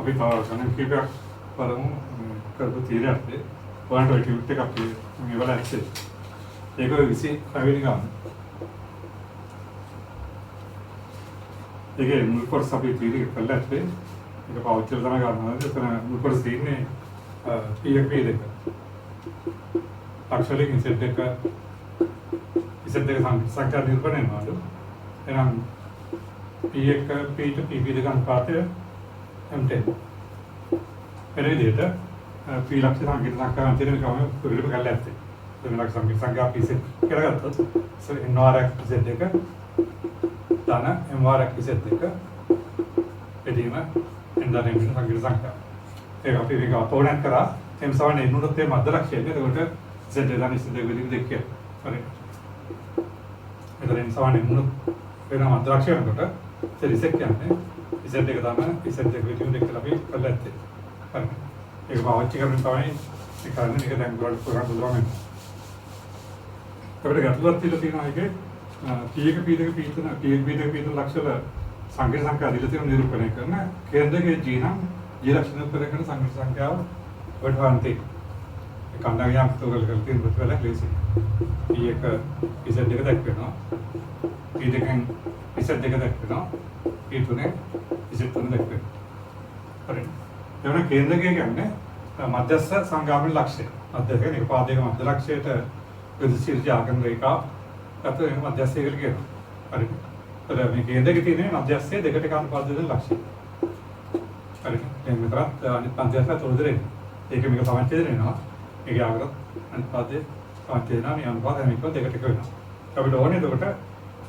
අපි තව කීපයක් බලමු කරපු තීරයක්ද ඔයාලට ඔය ටියුට් එක අපි මේවල ඇත්තේ ඒක ඔය 25 වෙනි ගන්න. ඒකේ මුල් කොටස අපි තීරය කළා ඇත්තේ ඒක පාවිච්චි කරලා තමයි ගන්නවා. එතන මුල් කොටස තියෙන්නේ PFP දෙක. actually ඉසෙට් දෙක සංඛ්‍යා නිරූපණය වෙනවාලු. එහෙනම් P1 P2 P2 දෙක අනුපාතය M10. එන විදිහට P ලක්ෂ සංකේත සංඛ්‍යාවන් තියෙන එකම පිළිබඳව කරලා ඇත්තේ. මේ ලක්ෂ සංකේත සංඛ්‍යා P set කරගත්තොත් NRක් Z එක ධන MRක් Z එක එදීම එන්දරෙන් සංකේත සංඛ්‍යා. ඒක අපි මේක අපෝණයක් කරා M සමාන n උනොත් මේ මධ්‍ය ලක්ෂයනේ. එතකොට Z ධන Z දෙක විදිහට දෙක කියනවා. හරි. එතන M සමාන n උනොත් වෙන මධ්‍ය ලක්ෂය වෙනකොට Z කියන්නේ Z එක ධන Z දෙක විදිහට දෙක කියලා අපි කරලා ඇත්තේ. හරි. ඒක පාවිච්චි කරමින් තමයි ඒ කරන්නේ. මේක දැන් ගොඩක් පුරා බුදුරම වෙනවා. අපිට ගැටලුවක් තියෙනවා ඒකේ P1 P2 P3 P1 ලක්ෂවල සංකේත සංඛ්‍යා දීලා තියෙන නිරූපණය කරන කේන්ද්‍රයේ G නම් G ලක්ෂණ නිරූපණය කරන සංකේත සංඛ්‍යාව වටවන්ති. ඒ කණ්ඩායම් තෝරලා කරලා තියෙන ප්‍රතිඵල ලේසි. P1 Z දෙක දක්වනවා. P2 Z දෙක දක්වනවා. P3 Z තුන දක්වනවා. හරි. එවන කේන්ද්‍රකය කියන්නේ මධ්‍යස්ථ සංගාමන ලක්ෂ්‍ය. මධ්‍යස්ථ කියන්නේ පාදයක මධ්‍ය ලක්ෂයට ප්‍රතිශීර්ෂ ආගම රේඛා අත වෙන මධ්‍යස්ථය කියලා කියනවා. හරි. ඒතර මේ කේන්ද්‍රකයේ තියෙන මධ්‍යස්ථය දෙකට එක අනුපාත දෙන ලක්ෂ්‍ය. හරි. දැන් මෙතන අනිත් මධ්‍යස්ථය තොරදරේ. ඒක මේක සමච්ඡේද වෙනවා. මේක ආගර අනුපාතය සමච්ඡේද වෙනවා. මේ අනුපාත මේක දෙකට එක වෙනවා. අපිට ඕනේ එතකොට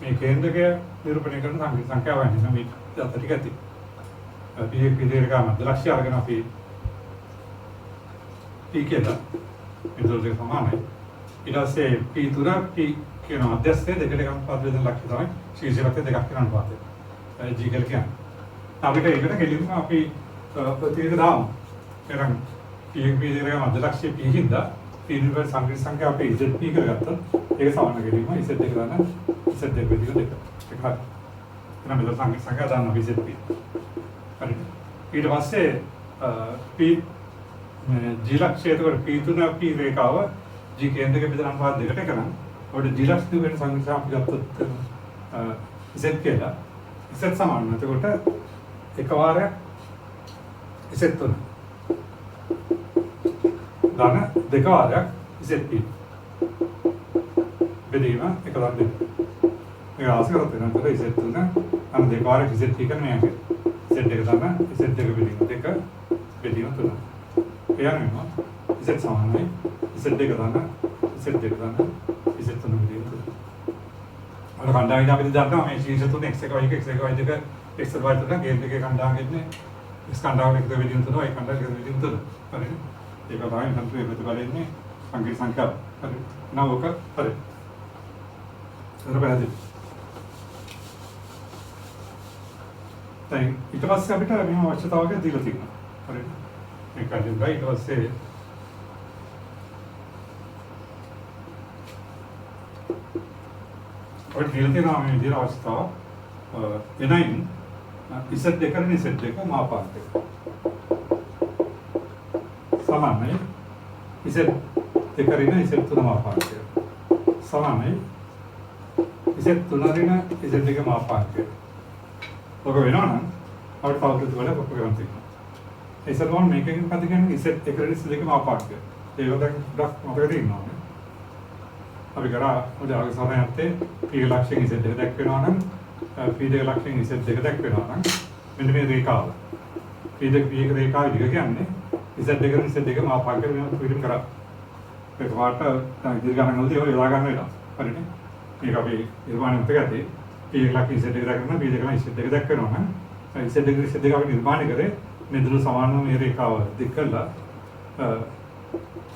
මේ කේන්ද්‍රකය නිරූපණය කරන සංකේත සංඛ්‍යාව වෙනවා. මේ දත ටික ඇති. අපි පිළිවෙලක මධ්‍ය ලක්ෂ්‍ය අරගෙන අපි P කියලා එතකොට දෙක සමානයි. ඊට පස්සේ P3 P කියන මධ්‍යස්ථය දෙකට එකම පාද වේදන ලක්ෂ්‍ය තමයි ශීර්ෂ ලක්ෂ්‍ය දෙකක් කියන අනුපාතය. G කියලා කියන්නේ. අපිට ඒකට කෙලින්ම අපි ප්‍රතිවිරුද්ධ දාමු. එරන් P1 P2 දෙක මධ්‍ය ලක්ෂ්‍ය P හින්දා P නිවර්ස සංකේත සංඛ්‍යාව අපි ZP කරගත්තොත් ඒක සමාන කෙලින්ම Z දෙක දාන Z දෙක විදිහට දෙක. ඒක හරි. එහෙනම් මෙතන සංකේත සංඛ්‍යාව දාන්න අපි ZP. හරි. ඊට පස්සේ P G ලක්ෂය එතකොට P3 P රේඛාව G කේන්ද්‍රක බෙදන අනුපාත දෙකට කරන. ඔය G ලක්ෂය වෙන සංඛ්‍යාව අපි ගත්තොත් Z කියලා Z සමාන. එතකොට එක වාරයක් Z3 ධන දෙක වාරයක් ZP බෙදීම එක වාර දෙක. ඒක ආසකරත් වෙනවා. Z3 අන්න දෙක වාරයක් ZP කරන මේක. Z දෙක ධන Z දෙක බෙදීම දෙක බෙදීම 3. එයානවා Z සමානයි Z දෙක ධන Z දෙක ධන Z 3 බෙදීම 3. අර කණ්ඩායම අපි දන්නවා මේ ශීර්ෂ තුන x1 y1 x1 y2 x y තුන ගේම් එකේ කණ්ඩායමෙන්නේ x කණ්ඩායම එක බෙදීම 3 y කණ්ඩායම එක බෙදීම 3. හරිද? ඒක තමයි සම්පූර්ණ ප්‍රතිඵලෙන්නේ සංකේත සංඛ්‍යාව. හරි. නවක හරි. හරි පැහැදිලි. දැන් ඊට පස්සේ අපිට මෙහෙම අවශ්‍යතාවයක් දීලා තියෙනවා. හරිද? මේක අදින් ගා ඊට පස්සේ ඔය දීලා තියෙනවා මේ විදිහට අවස්ථාව එනයින් Z දෙක කරන Z දෙක මාපාන්ත දෙක සමානයි Z දෙක කරන Z තුන මාපාන්ත දෙක සමානයි Z තුන කරන Z දෙක මාපාන්ත දෙක ඔක වෙනවා නම් අපිට පාවිච්චි වල කොපි කරන් තියෙනවා ඒ සර්වම මේකෙන් පද කියන්නේ Z දෙක කරන Z දෙක මාපාන්ත දෙක ඒක දැන් ඩක් මතක තියෙනවා අපි කරා උදාහරණ සමයත්තේ P ලක්ෂයෙන් Z දෙක දක්වනවා නම් P දෙක ලක්ෂයෙන් Z දෙක දක්වනවා නම් මෙන්න මේ රේඛාව P දෙක P එක රේඛාව දිග කියන්නේ Z දෙක Z දෙක මාපාංක වෙනවා පිළිම කරා ඒක වාට ඉදිරි ගණන් වලදී ඔය යොදා ගන්න වෙනවා හරිනේ මේක අපි නිර්මාණය කරද්දී P එක ලක්ෂයෙන් Z දෙක දක්වනවා P දෙක ලක්ෂයෙන් Z දෙක දක්වනවා නම් Z දෙක Z දෙක අපි නිර්මාණය කරේ මෙදුළු සමානව මේ රේඛාව දික් කළා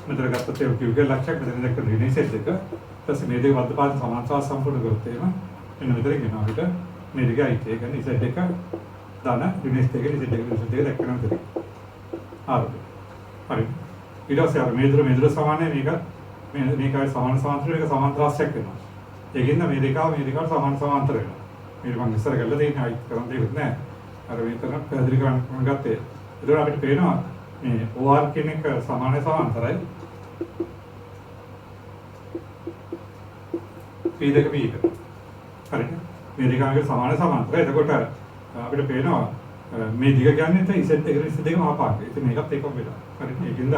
මෙතන ගත්තොත් ඒ Q ලක්ෂයක් මෙතන දක්වන ඍණ Z දෙක ඊට මේ දෙක මැද පාද සමානතාව සම්පූර්ණ කරොත් එහෙම මෙන්න මෙතන ගෙනවා අපිට මේ දෙක අයිති ඒ කියන්නේ Z දෙක ධන ඍණ Z දෙක Z දෙක දක්වනවා මෙතන හරි ඊට පස්සේ අර මේ දුර සමානයි මේකයි සමාන සමාන්තර මේක සමාන්තරාංශයක් වෙනවා ඒකින්ද මේ දෙක සමාන සමාන්තර වෙනවා මේක මම ඉස්සර කරලා තියෙන අයිති කරන් දෙයක් නෑ අර මෙතන පැහැදිලි කරන්න ගත්තේ ඒතකොට අපිට පේනවා මේ OR කියන එක සමානයි සමාන්තරයි P දෙක P එක. හරිද? මේ දෙකම සමාන සමාන්තරයි. එතකොට අපිට පේනවා මේ දිග කියන්නේ Z එක දෙකම ආපාංග. ඉතින් මේකත් එකම වෙලා. හරිද? ඒකින්ද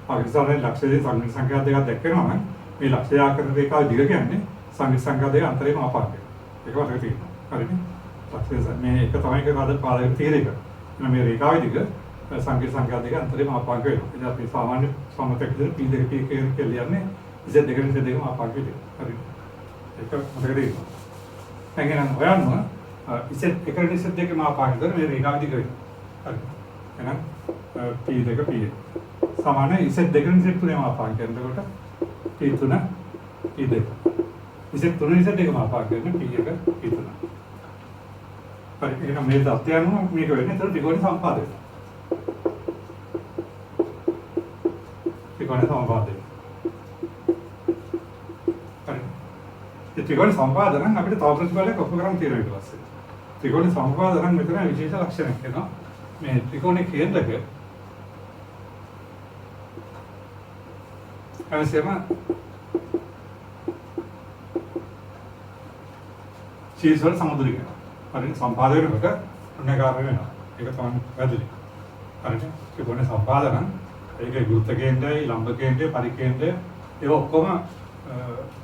පාකිස්තානයේ ලක්ෂ්‍යයේ සංඛ්‍යා සංඛ්‍යා දෙකක් දැක්කනවා නම් මේ ලක්ෂ්‍ය ආකාර රේඛාව දිග කියන්නේ සංඛ්‍යා සංඛ්යා දෙක අතරේම ආපාංගය. ඒක වගේ තියෙනවා. හරිද? ලක්ෂ්‍ය මේ එක තමයි ඒක පාදක තියෙන එක. එහෙනම් මේ රේඛාවේ දිග සංඛ්‍යා සංඛ්යා දෙක අතරේම ආපාංග වෙනවා. ඉතින් අපි සාමාන්‍ය සමතක විදිහට P දෙක P කියන්නේ Z දෙකම ආපාංග වෙනවා. හරිද? ඒක මොකද තියෙන්නේ? එහෙනම් හොයන්න Z එකකට Z දෙකම ආපාංග කරන මේ රේඛාව දිග වෙනවා. හරිද? එහෙනම් P දෙක P එක. සමාන Z දෙකෙන් Z තුනම ආපාංග කරනකොට P3 P2 Z3 Z දෙකම ආපාංග කරන P1 P3. හරි එහෙනම් මේ දත්තය අනුව මේක වෙන්නේ ඒතර ත්‍රිකෝණ සම්පාදය. ත්‍රිකෝණ සම්පාදය. හරි. ඒ ත්‍රිකෝණ සම්පාදන අපිට තව ප්‍රතිඵලයක් ඔප්පු කරන් තියෙනවා ඊට පස්සේ. ත්‍රිකෝණ සම්පාදන මෙතන විශේෂ ලක්ෂණයක් වෙනවා. මේ ත්‍රිකෝණයේ කේන්ද්‍රක අවශ්‍යම ශීර්ෂවල සමුද්‍රික. හරිද? සම්පාදනය වෙනකොට අනේකාර වෙනවා. ඒක තමයි වැදගත්. හරිද? ත්‍රිකෝණ සම්පාදන ඒකේ වෘත්ත කේන්ද්‍රය, ලම්බ කේන්ද්‍රය, පරිකේන්ද්‍රය ඒක ඔක්කොම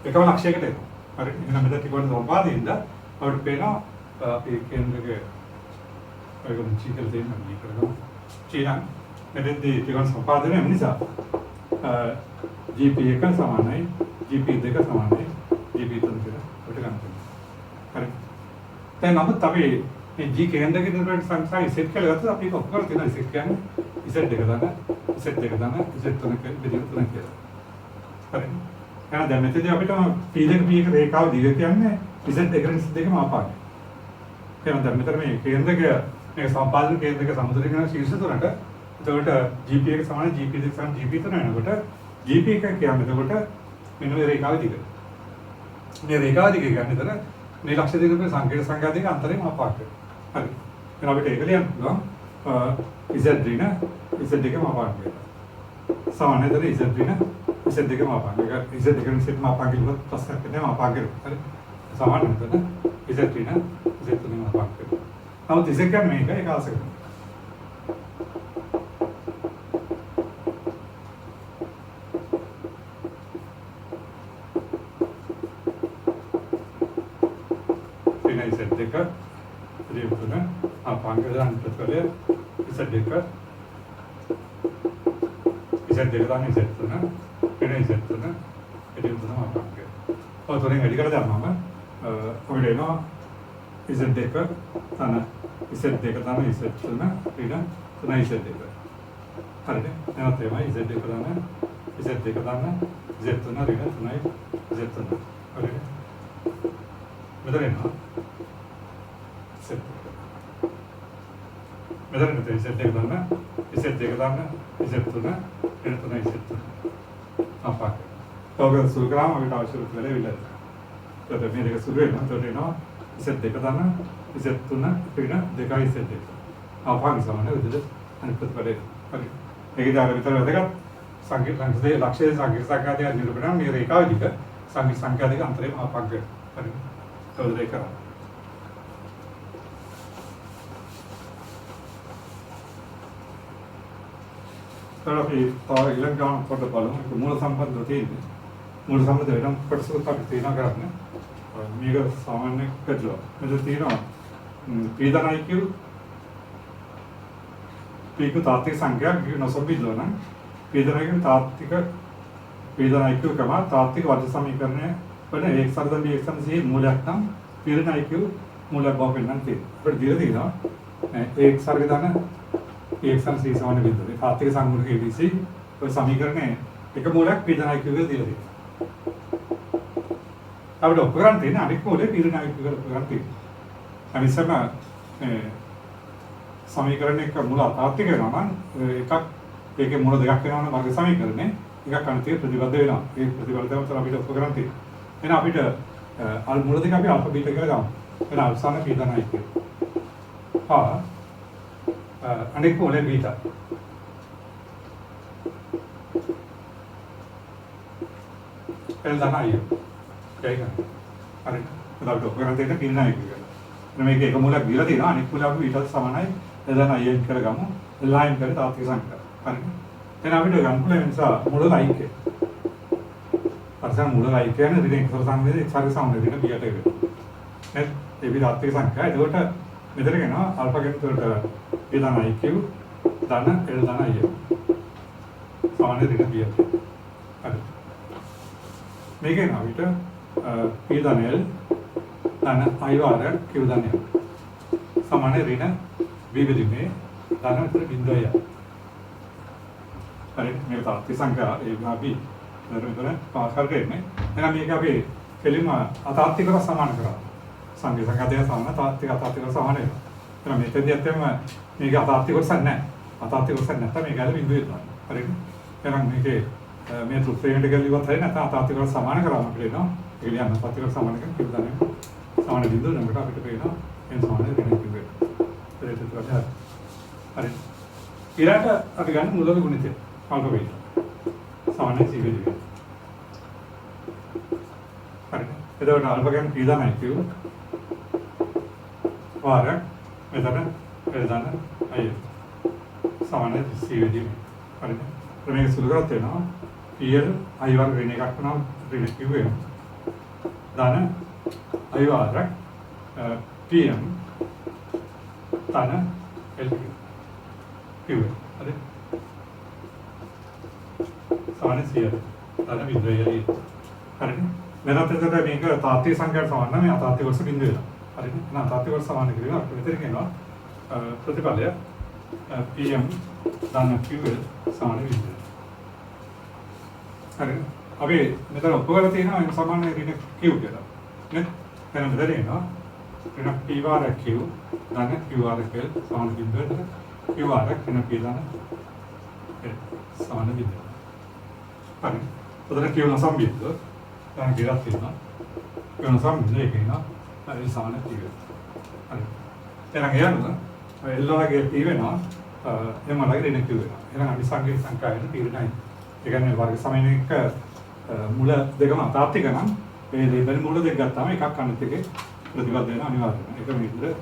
එකම ලක්ෂයකට එනවා. හරි. එහෙනම් මෙතන ත්‍රිකෝණ සම්පාදින්ද අපිට පේනවා අපි කේන්ද්‍රයේ ඒක මුචිකල් දෙන්න මේ කරගමු. චීන මෙතෙන්දී ත්‍රිකෝණ සම්පාදනය නිසා GP එක සමානයි GP දෙක සමානයි GP තුන කියලා අපිට ගන්න පුළුවන්. හරි. දැන් නමුත් අපි මේ G කේන්ද්‍රයේ ඉදිරියට සංඛ්‍යා Z කියලා ගත්තොත් අපි ඔක්කොම තියෙන Z කියන්නේ Z දෙක දාන Z දෙක දාන Z තුන කියලා. හරි. එහෙනම් දැන් මෙතනදී අපිට P දෙක P එක රේඛාව දිග කියන්නේ Z දෙකෙන් Z දෙකම ආපාංගය. එහෙනම් දැන් මෙතන මේ කේන්ද්‍රක මේ සම්පාදන කේන්ද්‍රක සමුද්‍රික ශීර්ෂ තුනට එතකොට GP එක සමාන GP දෙක සමාන GP තුන වෙනකොට GP එක කියන්නේ එතකොට මෙන්න මේ රේඛාව දිග. මේ රේඛාව දිග කියන්නේ එතන මේ ලක්ෂ්‍ය දෙකේ සංකේත සංඛ්‍යා දෙක අතරේම ආපාංගය. හරි. එහෙනම් අපිට ඒක ලියන්න පුළුවන් Z ඍණ Z දෙකම ආපාංගය. සමාන එතන Z ඍණ Z දෙකම ආපාංගය. Z දෙකම Z ආපාංගය වල ප්‍රශ්නයක් නැහැ ආපාංගය. හරි. සමාන එතන Z ඍණ Z තුනම ආපාංගය. නමුත් Z කියන්නේ මේක ඒක ආසක. Panggilan betul bisa dekat nih itu na ini itu na jadi itu sama panggil oh tuh yang ada kan mama kemudian no bisa dekat tanah itu na ini tanah bisa dekat hari ini yang tema bisa dekat tanah itu na ini tanah itu na hari ini betul ya no මෙතන මෙතන Z එක දාන්න Z එක දාන්න Z තුන එන තුනයි Z තුන අපක් තවක සුළු කරාම අපිට අවශ්‍ය වෙලා ඉවිල්ලා එතකොට මේ දෙක සුළු වෙනවා එතකොට එනවා Z දෙක දාන්න Z තුන පින දෙකයි Z දෙක අපක් සමාන විදිහට අනිත් ප්‍රතිපලේ හරි ඒකද අර විතර වැදගත් සංකේත සංකේතයේ ලක්ෂ්‍ය සංකේත සංඛ්‍යා නිරූපණය මේ රේඛාව දිග සංකේත සංඛ්‍යා දෙක අතරේම අපක් හරි තවද දෙක කරා අපි ඊළඟ ගාන පොඩ්ඩක් බලමු. ඒක මූල සම්බන්ධව තියෙන්නේ. මූල සම්බන්ධ වෙනම කොටසක් අපි තියෙනවා කරන්නේ. මේක සාමාන්‍ය කඩලා. මෙතන තියෙනවා පීඩන IQ පීක තාත්වික සංඛ්‍යාවක් නොසම්බිද්දව නම් පීඩන IQ කම තාත්වික වර්ග සමීකරණය වල x සරද b x සමසේ මූලයක් නම් පීඩන IQ මූලයක් බව පෙන්නන්න තියෙනවා. අපිට දීලා තියෙනවා x සරද දාන एक्शन सी समान बिंदु है तात्विक संगुण के बीच कोई समीकरण एक मूलक पीडन IQ के दिया है अब उपकरण थे ना अनेक मूले पीडन IQ के उपकरण थे अब इस समय समीकरण एक मूल तात्विक है ना एक मूल देखा के ना मार्ग समीकरण है एक कणित प्रतिबद्ध है ना एक प्रतिबद्ध है तो अभी उपकरण थे है ना अभी अल मूल देखा भी अल्फा बीटा का जाऊँ है ना अल्फा ने पीडन IQ हाँ අනෙක් මොලේ බීටා. L ධන I. ඒකයි. හරි. එතකොට ඔය කරන්නේ පින්නයි කියලා. එතන මේක එක මූලයක් දීලා තියෙනවා. අනෙක් මූලය අපි ඊටත් සමානයි. L ධන I කරගමු. line කරේ තාත්වික සංඛ්‍යා. හරි. එහෙනම් අපිට ගන්න පුළුවන් නිසා මූල ලයිකේ. අර්ථයන් මූල ලයික කියන්නේ ඍණ එක්සර සංවේදී එක්සර සංවේදී කියන පියට එක. නේද? ඒ විදිහට තාත්වික සංඛ්‍යා. එතකොට මෙතන කියනවා අල්ෆා ගෙනතොට ඒ ධන IQ ධන L ධන I. සමාන ඍණ පියට. හරි. මේකෙන් අපිට P ධන L ධන I වාර Q ධන L සමාන ඍණ විවිධමේ ධන විතර බිඳුවයි. හරි මේක තාත්වික සංඛ්‍යා ඒ අපි නේද පාස් කරගන්නේ. එහෙනම් මේක අපි කෙලින්ම අතාත්විකව සමාන කරා. සංඛ්‍යා සංඛ්‍යාදේ සමාන තාත්වික සමාන වෙනවා. එහෙනම් මෙතෙන්දී ඇත්තම මේක අතාත්වික කොටසක් නැහැ. අතාත්වික කොටසක් නැත්නම් මේක ඇල බිඳුව වෙනවා. හරිද? එහෙනම් මේකේ මේ සූත්‍රයෙන් ගල ඉවත් වෙයි නැත්නම් අතාත්වික කොටස සමාන කරාම අපිට එනවා. ඒ කියන්නේ අතාත්වික කොටස සමාන කරන කිව්ව දන්නේ. සමාන බිඳුව නමකට අපිට පේනවා n සමාන ඍණ කිව්ව එක. ඒක තමයි. හරි. ඊළඟට අපි ගන්න මූලික ගුණිතය. අල්ප වේග. සමාන සීවේදී. හරි. එතකොට අල්ප කියන්නේ P ධන IQ වාර මෙතන L ධන I සමාන සීවේදී. හරිද? මේක සුළු කරත් වෙනවා PL I වාර ඍණ එකක් වෙනවා ඍණ Q වෙනවා. ධන I වාර PM ධන L Q. හරි. සමාන 100 ධන බිඳුවයි. හරිද? මෙතන එතකොට මේක තාත්වික සංඛ්‍යාවට සමාන නම් මේ අතාත්වික කොටස බිඳුව වෙනවා. හරිද? එහෙනම් අතාත්වික කොටස සමාන කිරීම අපිට මෙතන කියනවා ප්‍රතිඵලය PM ධන QL සමාන බිඳුව. හරිද? අපි මෙතන ඔප්පුවලා තියෙනවා මේ සමාන ඍණ Q කියලා. නේද? එහෙනම් මෙතන එනවා ඍණ P වාර Q ධන Q වාර L සමාන බිඳුව. Q වාර ඍණ P ධන L සමාන බිඳුව. හරි. උදේ කියවන සම්බිද්ද දැන් ගිරක් තියෙනවා. කියවන සම්බිද්ද ඒක එනවා. හරි සමාන තියෙනවා. හරි. එහෙනම් යනවා. L වගේ P වෙනවා. M වගේ ඍණ Q වෙනවා. එහෙනම් අපි සංකේත සංඛ්‍යාවෙන් තීරණයි. ඒ කියන්නේ වර්ග සමයනික මුල දෙකම අතාත්වික නම් මේ දෙපැයි මුල දෙක ගත්තාම එකක් අනිත් එකේ ප්‍රතිපද වෙන අනිවාර්යයෙන්ම. ඒක මේ විදිහට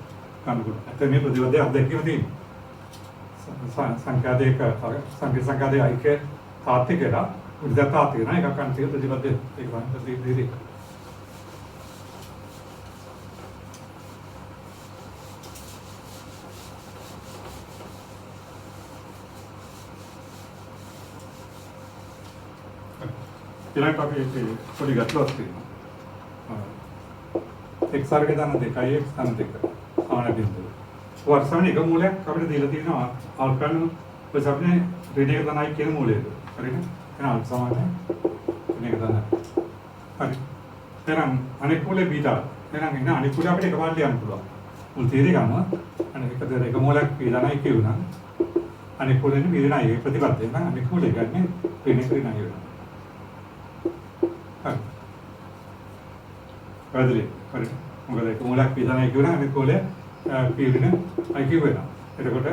කනකොට. ඇත්ත මේ ප්‍රතිපදයේ අත්දැකීම තියෙනවා. සංඛ්‍යා දෙක සංකේත සංඛ්‍යා දෙක IQ තාත්විකලා උද්දත තාත්වික නෑ එකක් අනිත් එක ප්‍රතිපද ඒක වන්දි ඊළඟට අපි පොඩි ගැටලුවක් තියෙනවා. x වර්ගය ධන 2යි x ධන 2 සමාන බිඳුව. වර්ෂයෙන් එක මූලයක් අපිට දීලා තියෙනවා ආල්ෆාන ඔය සම්නේ ඍණ එක ධනයි කියන මූලයක. හරිද? එහෙනම් ආල්ෆා සමාන ඍණ එක ධන. හරි. එහෙනම් අනෙක් මූලේ බීටා. එහෙනම් ඉන්න අනෙක් මූලේ අපිට එකපාරට ලියන්න පුළුවන්. මුල් තීරේ ගන්න අනෙක් එක මූලයක් p ධනයි කියුණා. අනෙක් මූලෙන්නේ p ධනයි ප්‍රතිපදයෙන් නම් අනෙක් මූලේ ගන්නේ ඍණ එක ධනයි වෙනවා. වැදලි හරි මොකද ඒක මූලයක් p ධනයි කියුණා අනෙක් මූලය p ඍණ I කියව වෙනවා. එතකොට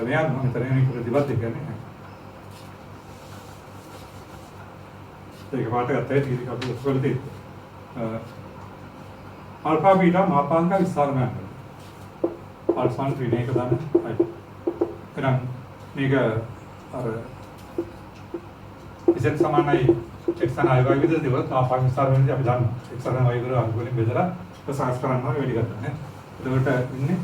මෙයා මම හිතන්නේ මේක ප්‍රතිපද කියන්නේ. ඒක පාට ගත්තේ ටික අපි ඔක්කොම තියෙන්නේ. අල්ෆා බීටා මාපාංක විස්තරණය කරනවා. අල්ෆා ඍණ එක දාන්න I. එහෙනම් මේක අර ඉතින් සමානයි x and y විදිහට දෙවොත් මාපාංක විස්තරණයදී අපි දන්නවා. x and y වල අනුගුණයෙන් බෙදලා ප්‍රසාර කරනවා වැඩි කරනවා නේ. එතකොට ඉන්නේ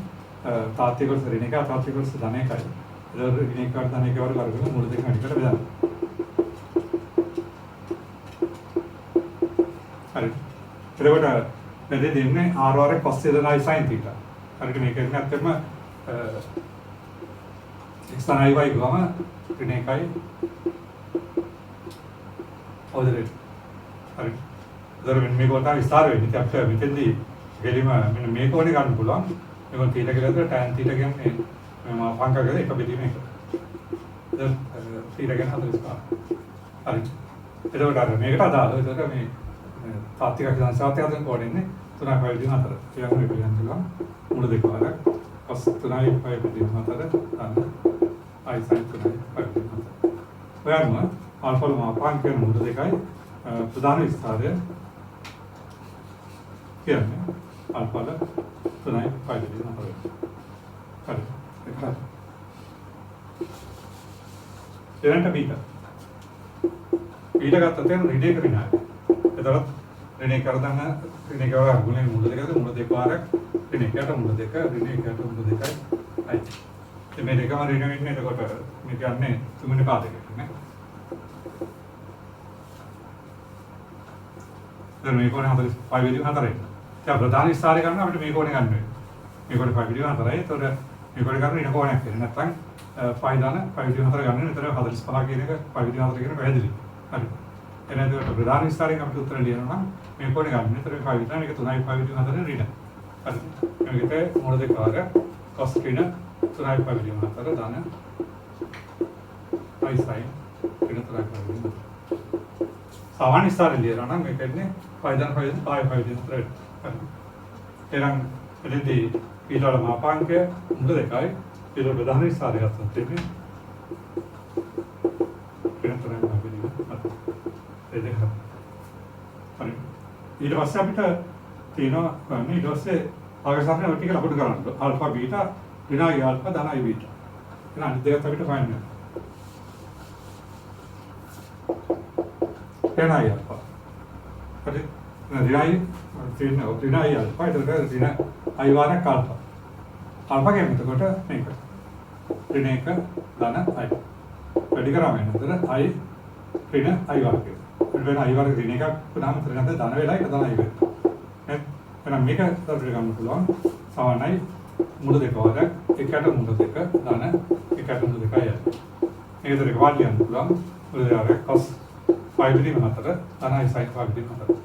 තාත්වික කොටස ඍණ එක අතාත්වික කොටස ධන එකයි. එතකොට ඍණ එක ධන එක වල වර්ගවල මුල දෙක වැඩි කරලා බෙදන්න. හරි. එතකොට මෙතන දෙන්නේ r වරේ පස්සේ දනයි sin θ. හරියට මේක එන්නේ අත්තම x and y ගම ඍණ එකයි ඔදරේ. හරි. දරමින් මේක වතා විස්තර වෙන්නේ. ඉතින් අපිට මෙතෙන්දී ගෙලිම මෙන්න මේක ඕනේ ගන්න පුළුවන්. මේක θ කියලා දාලා tan θ කියන්නේ මම පංකකද එක බෙදීම එක. දැන් θ ගැන 45. හරි. එතකොට අර මේකට අදාළව එතකොට මේ තාත්වික සංසාරات අතර කොටින්නේ 3.4. ඒ වගේ පිළිගන්න පුළුවන්. මුල දෙක වල cos 3යි 5 බෙදීම 4 අන්න i sin 3යි 5 බෙදීම 4. ඔයාලම ආල්ෆා වල මාපාංකයන් මුල දෙකයි ප්‍රධාන විස්තරය කියන්නේ ආල්ෆා වල 3යි 5 බෙදීම 4. හරි. ඒක හරි. ඊළඟට බීටා. බීටා ගත්තත් එහෙනම් රිඩේ කරිනායි. එතකොට රිනේ කරදන්න රිනේ කරා ගුණේ මුල දෙකද මුල දෙපාරක් රිනේ කට මුල දෙක රිනේ කට මුල දෙකයි අයි. මේ දෙකම රිනේ වෙන්නේ එතකොට මේ කියන්නේ තුන්වෙනි පාදයකට නේ. දැන් මේ කොනේ 45 විදිහ 4යි. දැන් ප්‍රධාන විස්තරය ගන්න අපිට මේ කොනේ ගන්න වෙනවා. මේ කොනේ 5 විදිහ 4යි. එතකොට මේ කොනේ ගන්න රිනේ කොනයක් වෙන්නේ නැත්නම් 5 දාන 5 විදිහ 4 ගන්න. එතන 45 කියන එක 5 විදිහ 4 කියන පැහැදිලි. හරි. එහෙනම් ඒක ප්‍රධාන විස්තරයෙන් අපිට උත්තර ලියනවා නම් මේ කොනේ ගන්න. එතන 5 විදිහ මේක 3යි 5 විදිහ 4 රින. හරි. මේකට මොන දෙක ආර cos රින 3යි 5 විදිහ 4 දාන i sin රින 3යි 5 විදිහ. සාමාන්‍ය විස්තරයෙන් ලියනවා නම් මේක එන්නේ 5 දාන 5 විදිහ 4. හරි. එහෙනම් එතෙන්දී ඊළඟ මාපාංකය මුල දෙකයි ඊළඟ ප්‍රධාන විස්තරය ගත්තොත් එන්නේ රින 3යි 5 විදිහ 4. ඒක හරි. ඊට පස්සේ අපිට තියෙනවා ඊට පස්සේ ආගසාරනේ ඔය ටික ලකුණු කරන්න. ආල්ෆා බීටා ඍණයි ආල්ෆා ධනයි බීටා. එහෙනම් අනිත් දෙකත් අපිට හොයන්න. ඍණයි ආල්ෆා. හරි. ඍණයි තියෙනවා ඍණයි ආල්ෆා. ඒක ඍණ i වාරක් ආල්ෆා. ආල්ෆා කියන්නේ එතකොට මේක. ඍණ 1 ධන i. වැඩි කරාම එනතර i ඍණ i වාරකේ. වෙන i වර්ග ඍණ එකක් පුදාම ත්‍රිගත ධන වෙලා ඒක ධනයි වෙන්නේ. එහෙනම් මේක අපිට ගන්න පුළුවන් සමානයි මුල දෙක වරක් එකට මුල දෙක ධන එකට මුල දෙකයි. මේක දෙක වාඩි යන්න පුළුවන් මුල දෙක cos 5 බෙදීම 4 ධනයි sin 5 බෙදීම 4.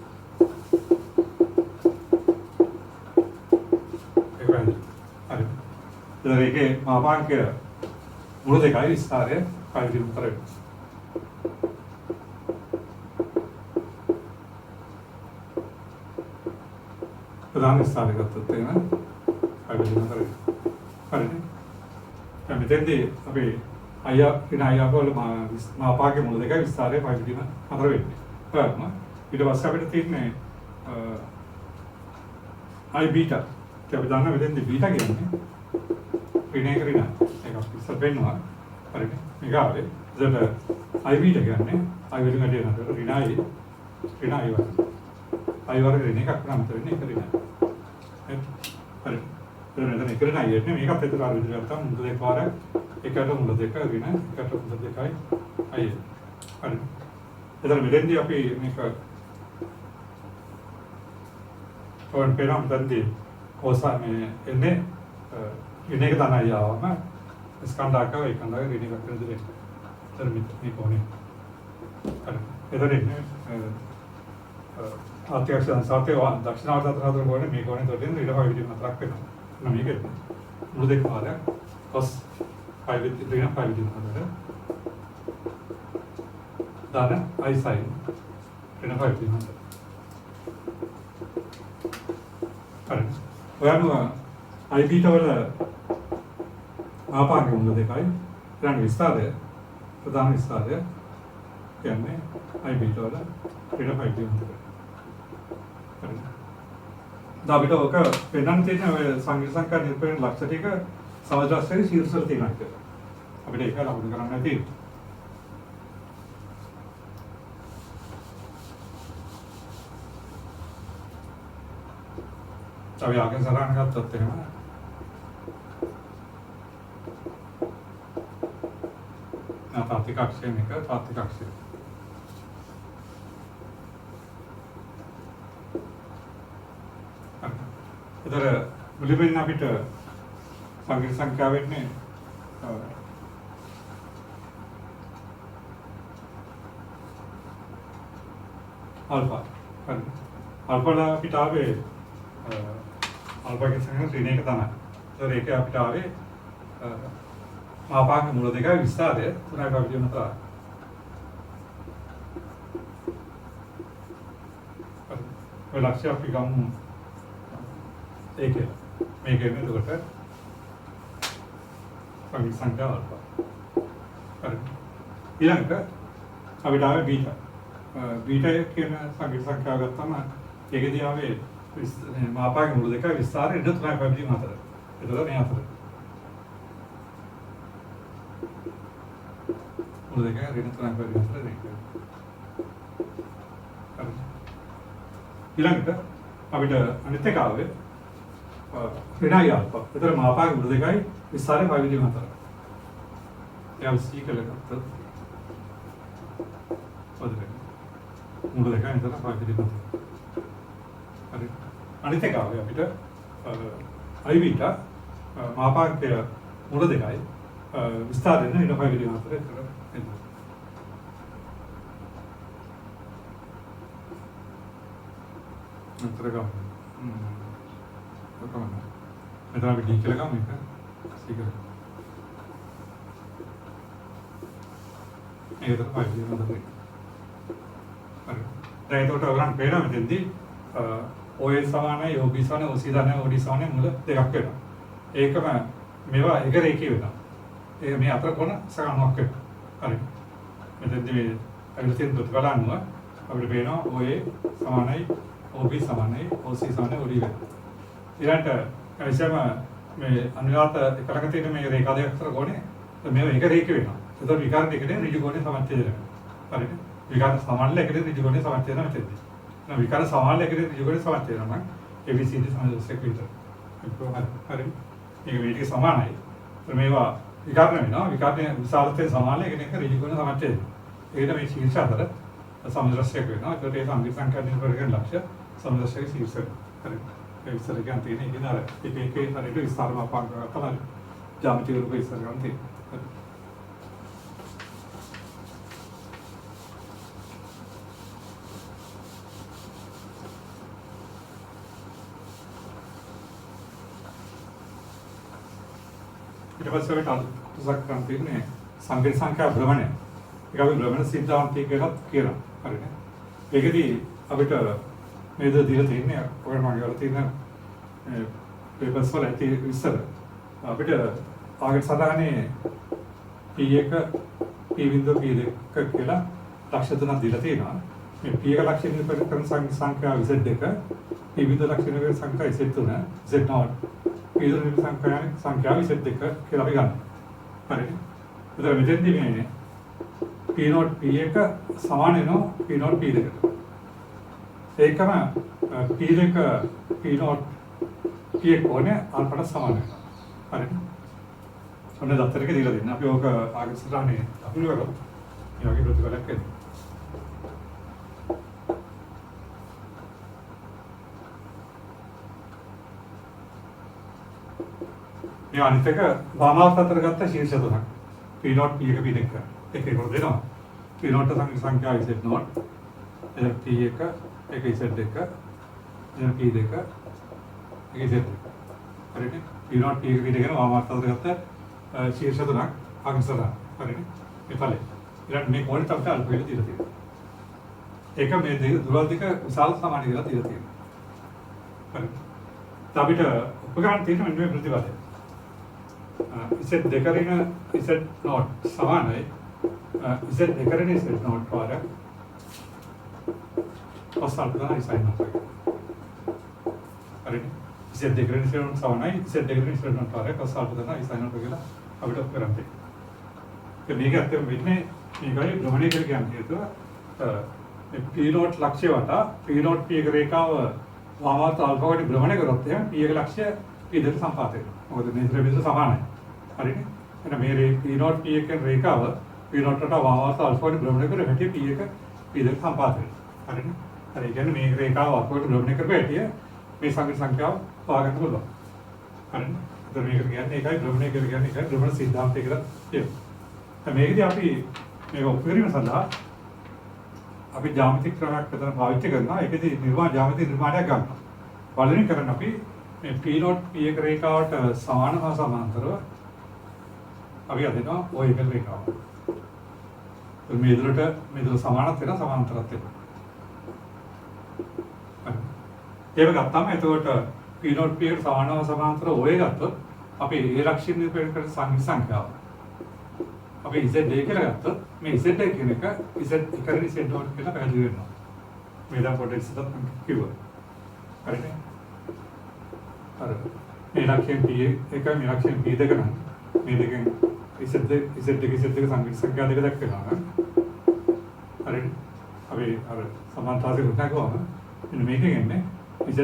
ඒක වෙන්නේ. හරි. ඉතින් ඒකේ මාපාංකය මුල දෙකයි විස්තරය 5 බෙදීම 4 වෙනවා. ප්‍රධාන විස්තරය ගත්තොත් එහෙනම් අයිබෙදීම කරේ. හරිනේ. දැන් මෙතෙන්දී අපි අයියා වල මාපාගේ මුල දෙකයි විස්තරය අයිබෙදීම 4 වෙන්නේ. හරිම. ඊට පස්සේ අපිට තියෙන්නේ i බීටා. ඒ අපි දන්නා මෙතෙන්දී බීටා කියන්නේ ඍණය කරිනා. ඒක අපි ඉස්සර වෙන්නවා. හරිනේ. මේක ආවේ. එතකොට i බීටා කියන්නේ i වලින් වැඩි වෙනවා. ඍණයි වර්ග. i වර්ග ඍණ එකක් නම් වෙන්නේ ඒක ඍණයි. හරි. එතන එකරණ අයියන්නේ මේකත් එතන අර විදිහට ගත්තාම මුල දෙක පාරක් එකට මුල දෙක ඍණ එකට මුල දෙකයි අයිය. හරි. එතන මෙතෙන්දී අපි මේක ඔන් පෙරම් තන්දී කොසා මේ එන්නේ ඍණ එක තමයි ආවම ස්කන්ධාක එකඳාක ඍණ එකක් විදිහට එතන මේ කොනේ. හරි. එතන ඉන්නේ ආත්‍යක්ෂණ සාතේ දක්ෂිනාර්ධ අතර කොනේ මේ කොනේ තොටින් ඊට පස්සේ විදිහට හතරක් වෙනවා. නම් මේක මුළු දෙක පාරක් cos 5 විදිහට 5 විදිහට හදලා දාන i sin ඍණ 5 විදිහට. හරි. ඔයාලම i බීටා වල ආපාංග මුළු දෙකයි ඊළඟ විස්තරය ප්‍රධාන විස්තරය කියන්නේ i බීටා වල ඍණ 5 විදිහට. අපිට ඔක පෙන්නන්න තියෙන ඔය සංකීර්ණ සංඛ්‍යා නිරූපණය ලක්ෂ ටික සමජාස්ත්‍රයේ ශීර්ෂවල තියෙනවා කියලා. අපිට ඒක ලකුණු කරන්න තියෙනවා. අපි ආගෙන සරණ ගත්තොත් එහෙම තාත්වික අක්ෂය මේක තාත්වික අක්ෂය. इधर मुलीबेन අපිට සංකීර්ණ සංඛ්‍යාව වෙන්නේ ආල්ෆා. හරි. ආල්ෆා අපිට ආවේ ආල්ෆාගේ සංඛ්‍යාව ඍණ එක තමයි. ඒතර ඒක අපිට ආවේ මාපාංග මුල දෙකයි විස්තරය 3යි 5 විදිහට තමයි. හරි. ඔය ලක්ෂ්‍ය අපි ගමු. ඒක මේක එතකොට සංකීර්ණ සංඛ්‍යාව අල්ෆා. හරි. ඊළඟට අපිට ආවේ බීටා. බීටා කියන සංකීර්ණ සංඛ්‍යාව ගත්තම ඒකදී ආවේ මාපාගේ මුල දෙකයි විස්තරය ඉඳ 3.4. එතකොට මේ අතර. මුල දෙකයි ඍණ 3.4 දෙක. හරි. ඊළඟට අපිට අනිත් එක ආවේ ඍණයි අල්ෆා. එතකොට මාපාගේ මුල දෙකයි විස්තරය 5.4. එයා C කියලා ගත්තොත් මුල දෙකයි එතන 5.4. හරි. අනිත් එක ආවේ අපිට I බීටා මාපාංකය මුල දෙකයි විස්තරයෙන් ඍණ 5.4 එතන එනවා. අතර ගමු. කොහොමද? මෙතන අපි D කියලා ගමු එක. C කියලා. ඒක තමයි 5.4. හරි. දැන් ඒකට ඔයගොල්ලන් පේනවා මෙතෙන්දී OA සමානයි OB සමානයි OC සමානයි OD සමානයි මුල දෙකක් වෙනවා. ඒකම මේවා එක රේඛී වෙනවා. ඒක මේ අතර කොන සමානක් වෙනවා. හරි. මෙතෙන්දී මේ අපිට තියෙන ප්‍රතිඵල අනුව අපිට පේනවා OA සමානයි OB සමානයි OC සමානයි OD වෙනවා. ඊළඟට එසම මේ අනුගත එකලක තියෙන මේ රේඛා දෙක අතර කොනේ මේවා එක රේඛී වෙනවා. ඒතකොට විකර්ණ දෙකේ ඍජු කෝණය සමච්ඡේදනය වෙනවා. හරිද? විකර්ණ සමාන ලෙකේ ඍජු කෝණය සමච්ඡේදනය මෙතෙන්දී. විකාර සමාන ලෙකේ ඍජුකෝණය සමච්ඡේදනය නම් ABCD සමදර්ශක විතර. හරි. මේක මේක සමානයි. මේවා විකර්ණ වෙනවා. විකර්ණයේ විශාලත්වයේ සමාන ලෙකේ ඍජුකෝණය සමච්ඡේදනය. ඒකට මේ ශීර්ෂ අතර සමදර්ශක වෙනවා. ඒකට ඒ සංකීර්ණ සංඛ්‍යා නිර්වර කරන ලක්ෂ්‍ය සමදර්ශක ශීර්ෂ. හරි. ඒ විස්තර ගන්න තියෙන ඉතින් අර එකේ හරියට විස්තරම පාන කරලා ජ්‍යාමිති රූප විස්තර ගන්න තියෙනවා. ඊට පස්සේ අපිට අලුත් කරන් තියෙන්නේ සංකීර්ණ සංඛ්‍යා භ්‍රමණය. ඒක අපි භ්‍රමණ සිද්ධාන්තය කියලා කියනවා. හරිනේ. ඒකෙදී අපිට මේ දේ දීලා තියෙන්නේ ඔය මම ගාලා තියෙන පේපර්ස් වල ඇති විස්තර. අපිට ආගට සදානේ P1 P1 P2 කියලා ලක්ෂ තුනක් දීලා තියෙනවා. මේ P1 ලක්ෂණ නිරූපණය කරන සංඛ්‍යා Z2 P2 ලක්ෂණ නිරූපණය සංඛ්‍යා Z3 Z0 P2 සංඛ්‍යා Z2 කියලා අපි ගන්නවා. හරිනේ. එතකොට මෙතෙන්දී මේ P0 P1 සමාන වෙනවා P0 P2කට. ඒකම P2 P0 P1 කොනේ අල්පට සමාන වෙනවා. හරිනේ. ඔන්න දත්තර එක දීලා දෙන්න. අපි ඕක ආගම සටහනේ අපිට කරමු. මේ වගේ ප්‍රතිඵලයක් එන්නේ. මේ අනිත් එක වාමාර්ථ අතර ගත්ත ශීර්ෂ තුනක්. P0 P1 P2 එක ඒකට දෙනවා. P0 සංඛ්‍යාව Z0 P1 එක Z2 P2 එක Z2 හරිනේ. P0 P1 P2 කියන වාමාර්ථ අතර ගත්ත ශීර්ෂ තුනක් අංශතර හරිනේ. මේ ඵලෙ. ඊළඟ මේ කෝණය තමයි අල්ප වෙලා තියලා තියෙන්නේ. ඒක මේ දුරවල් දෙක විශාල සමාන කියලා තියලා තියෙනවා. හරි. අපිට උපකරණ තියෙන මෙන්න මේ ප්‍රතිපලය. Z දෙකරින Z0 සමානයි Z දෙකරින Z0 පාර ඔස්සල්පදා ඉසයින් අපේ. හරිනේ. Z දෙකරින Z0 සමානයි Z දෙකරින Z0 පාර ඔස්සල්පදා ඉසයින් අපේ කියලා අපිට උපකරණ තියෙනවා. මේක ඇත්තම වෙන්නේ මේකයි භ්‍රමණය කියලා කියන්නේ හේතුව P0 ලක්ෂ්‍ය වටා P0 P1 රේඛාව වාමාර්ථ අල්ප වගේ භ්‍රමණය කරොත් එහෙනම් P1 ලක්ෂ්‍ය P2 සම්පාත වෙනවා. මොකද මේ ද්‍රව්‍ය සමානයි. හරිනේ. එහෙනම් මේ P0 P1 රේඛාව P0 ට වාමාර්ථ අල්ප වගේ භ්‍රමණය කර හැටි P1 P2 සම්පාත වෙනවා. හරිනේ. හරි. ඒ කියන්නේ මේ රේඛාව අල්ප වගේ භ්‍රමණය කරපු හැටි මේ සංකීර්ණ සංඛ්‍යාව හොයාගන්න පුළුවන්. හරිනේ. ඒතර මේක කියන්නේ ඒකයි භ්‍රමණය කියන්නේ ඒකයි භ්‍රමණ සිද්ධාන්තය කියලා කියනවා. දැන් මේකදී අපි මේක උපරිම සඳහා අපි ජ්‍යාමිතික ක්‍රමයක් විතර පාවිච්චි කරනවා. ඒකදී ජ්‍යාමිතික නිර්මාණයක් ගන්නවා. පළවෙනි කරන අපි මේ P0 P1 රේඛාවට සමාන හා සමාන්තරව අපි අදිනවා OA රේඛාව. මේ දුරට සමානත් වෙනවා සමාන්තරත් වෙනවා. ඒක ගත්තාම එතකොට P0 P1 සමානව සමාන්තර OA ගත්තොත් අපි ඒ ලක්ෂ්‍ය නිරූපණය කරන සංකීර්ණ සංඛ්‍යාව. අපි Z කියලා ගත්තොත් මේ Z කියන එක Z එකරි Z ඩොට් කියලා පැහැදිලි වෙනවා. මේ දැන් පොඩ්ඩක් ඉස්සරහට කිව්වා. හරිද? අර මේ ලක්ෂ්‍යයෙන් P1 මේ ලක්ෂ්‍යයෙන් P2 නම් මේ දෙකෙන් Z දෙක සංකීර්ණ සංඛ්‍යා දෙක දක්වනවා නම් හරිද? අපි අර සමාන්තරයෙන් උත්තරකවම මෙන්න මේකෙන් එන්නේ Z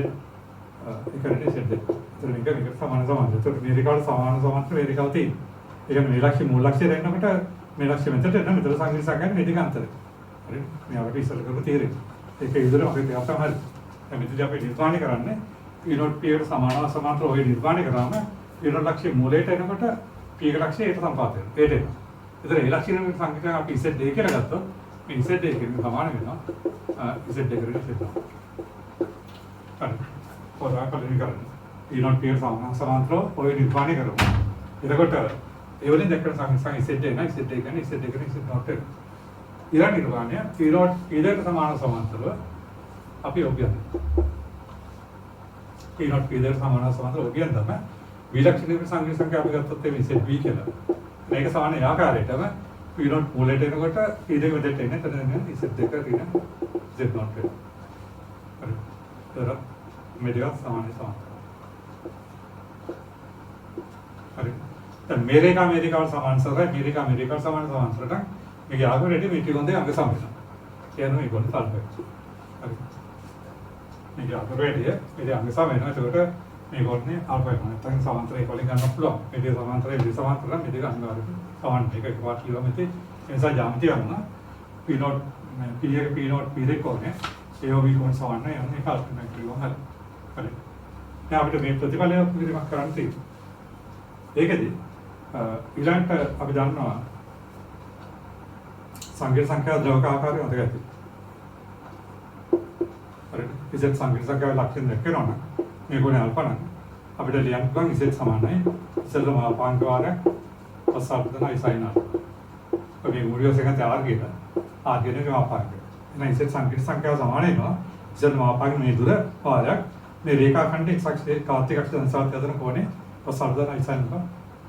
එකරි Z දෙක. ඒතර මේක සමාන. ඒතර මේ රිකාඩ් සමාන මේ රිකාඩ් තියෙනවා. ඒ කියන්නේ මේ ලක්ෂ්‍ය මූල ලක්ෂ්‍ය දෙන්නකොට මේ ලක්ෂ්‍ය මෙතනට එන්න මෙතන සංකීර්ණ සංඛ්‍යාවේ මේ දෙක අතරේ. හරිද? මේ අපිට ඉස්සර කරපු තීරේ. ඒක විදිහට අපි දෙයක් තමයි. දැන් මෙතනදී අපි නිර්මාණය කරන්නේ P0 P එකට සමානව සමාන්තර ඔය නිර්මාණය කරාම P0 ලක්ෂ්‍ය මූලයට එනකොට P එක ලක්ෂ්‍ය ඒට සම්පාත වෙනවා. ඒට එනවා. ඒතර ඒ ලක්ෂ්‍ය සංකේතය අපි Z2 කියලා ගත්තොත් මේ Z2 කියන සමාන වෙනවා Z2 කරගෙන ඉස්සෙල්ලා. හරි. පොරා කලින් කරන්නේ. P0 P එකට සමාන්තරව ඔය නිර්මාණය කරමු. එතකොට ඒ වලින් දැක්කම සංකේතය Z1 Z2 කියන්නේ Z2 කියන්නේ Z0 එක. ඊළඟ නිර්මාණය P0 P2කට සමාන සමාන්තරව අපි ඔබියන්නේ. P0 P2කට සමාන සමාන්තරව ඔබියන් තමයි විලක්ෂණීය සංකීර්ණ සංඛ්‍යා අපි ගත්තොත් මේ ZB කියලා. මේක සමාන ආකාරයටම P0 මූලයට එනකොට P2 මෙතෙට එන්නේ එතන Z2 ඍණ Z0 වෙනවා. හරි. ඒතර මේ දෙක සමාන. හරි. දැන් මේ රේඛාව සමාන්තරයි මේ රේඛාව සමාන්තරට මේක ආකාරයට මේ ත්‍රිකෝණයේ අංග සම වෙනවා. කියනවා මේක උඩ සල්ප. හරි. මේක ආකාරයට මේ අංග සම වෙනවා. ඒකට මේ කොටනේ ආල්ෆා වෙනවා. නැත්නම් සමාන්තරය කොලින් ගන්න පුළුවන්. මේ දෙක සමාන්තරය මේ සමාන්තරය මේ දෙක අංගාවරට සමාන. මේක එකපාරට කිව්වම ඉතින් ඒ නිසා ජ්‍යාමිතිය වුණා P0 P2 කොනේ AOB කොන සමාන නැහැ. යන්නේ කල්පනා කිව්වම හරි. හරි. දැන් අපිට මේ ප්‍රතිඵලය පිළිගන්න කරන්න තියෙනවා. ඒකදී ඊළඟට අපි දන්නවා සංකීර්ණ සංඛ්‍යා ද්‍රවක ආකාරය මතක ඇති. හරි. ඉතින් සංකීර්ණ සංඛ්‍යාවේ ලක්ෂණ දැක්කනවා නම් මේ ගුණ අල්ප නම් අපිට ලියන්න පුළුවන් ඉතින් සමානයි. ඉතින් මාපාංක වාරයක් පස්සාපදනයි සයින් ආ. අපි මුලිය සෙකන්ඩ් R කියලා. R කියන්නේ මාපාංක. එහෙනම් ඉතින් සංකීර්ණ සංඛ්‍යාව සමාන වෙනවා. ඉතින් මාපාංක මේ දුර වාරයක් මේ රේඛාඛණ්ඩ x අක්ෂයේ කාර්තික අක්ෂ අනුසාරය අතර කොනේ පස්සාපදනයි සයින් ආ.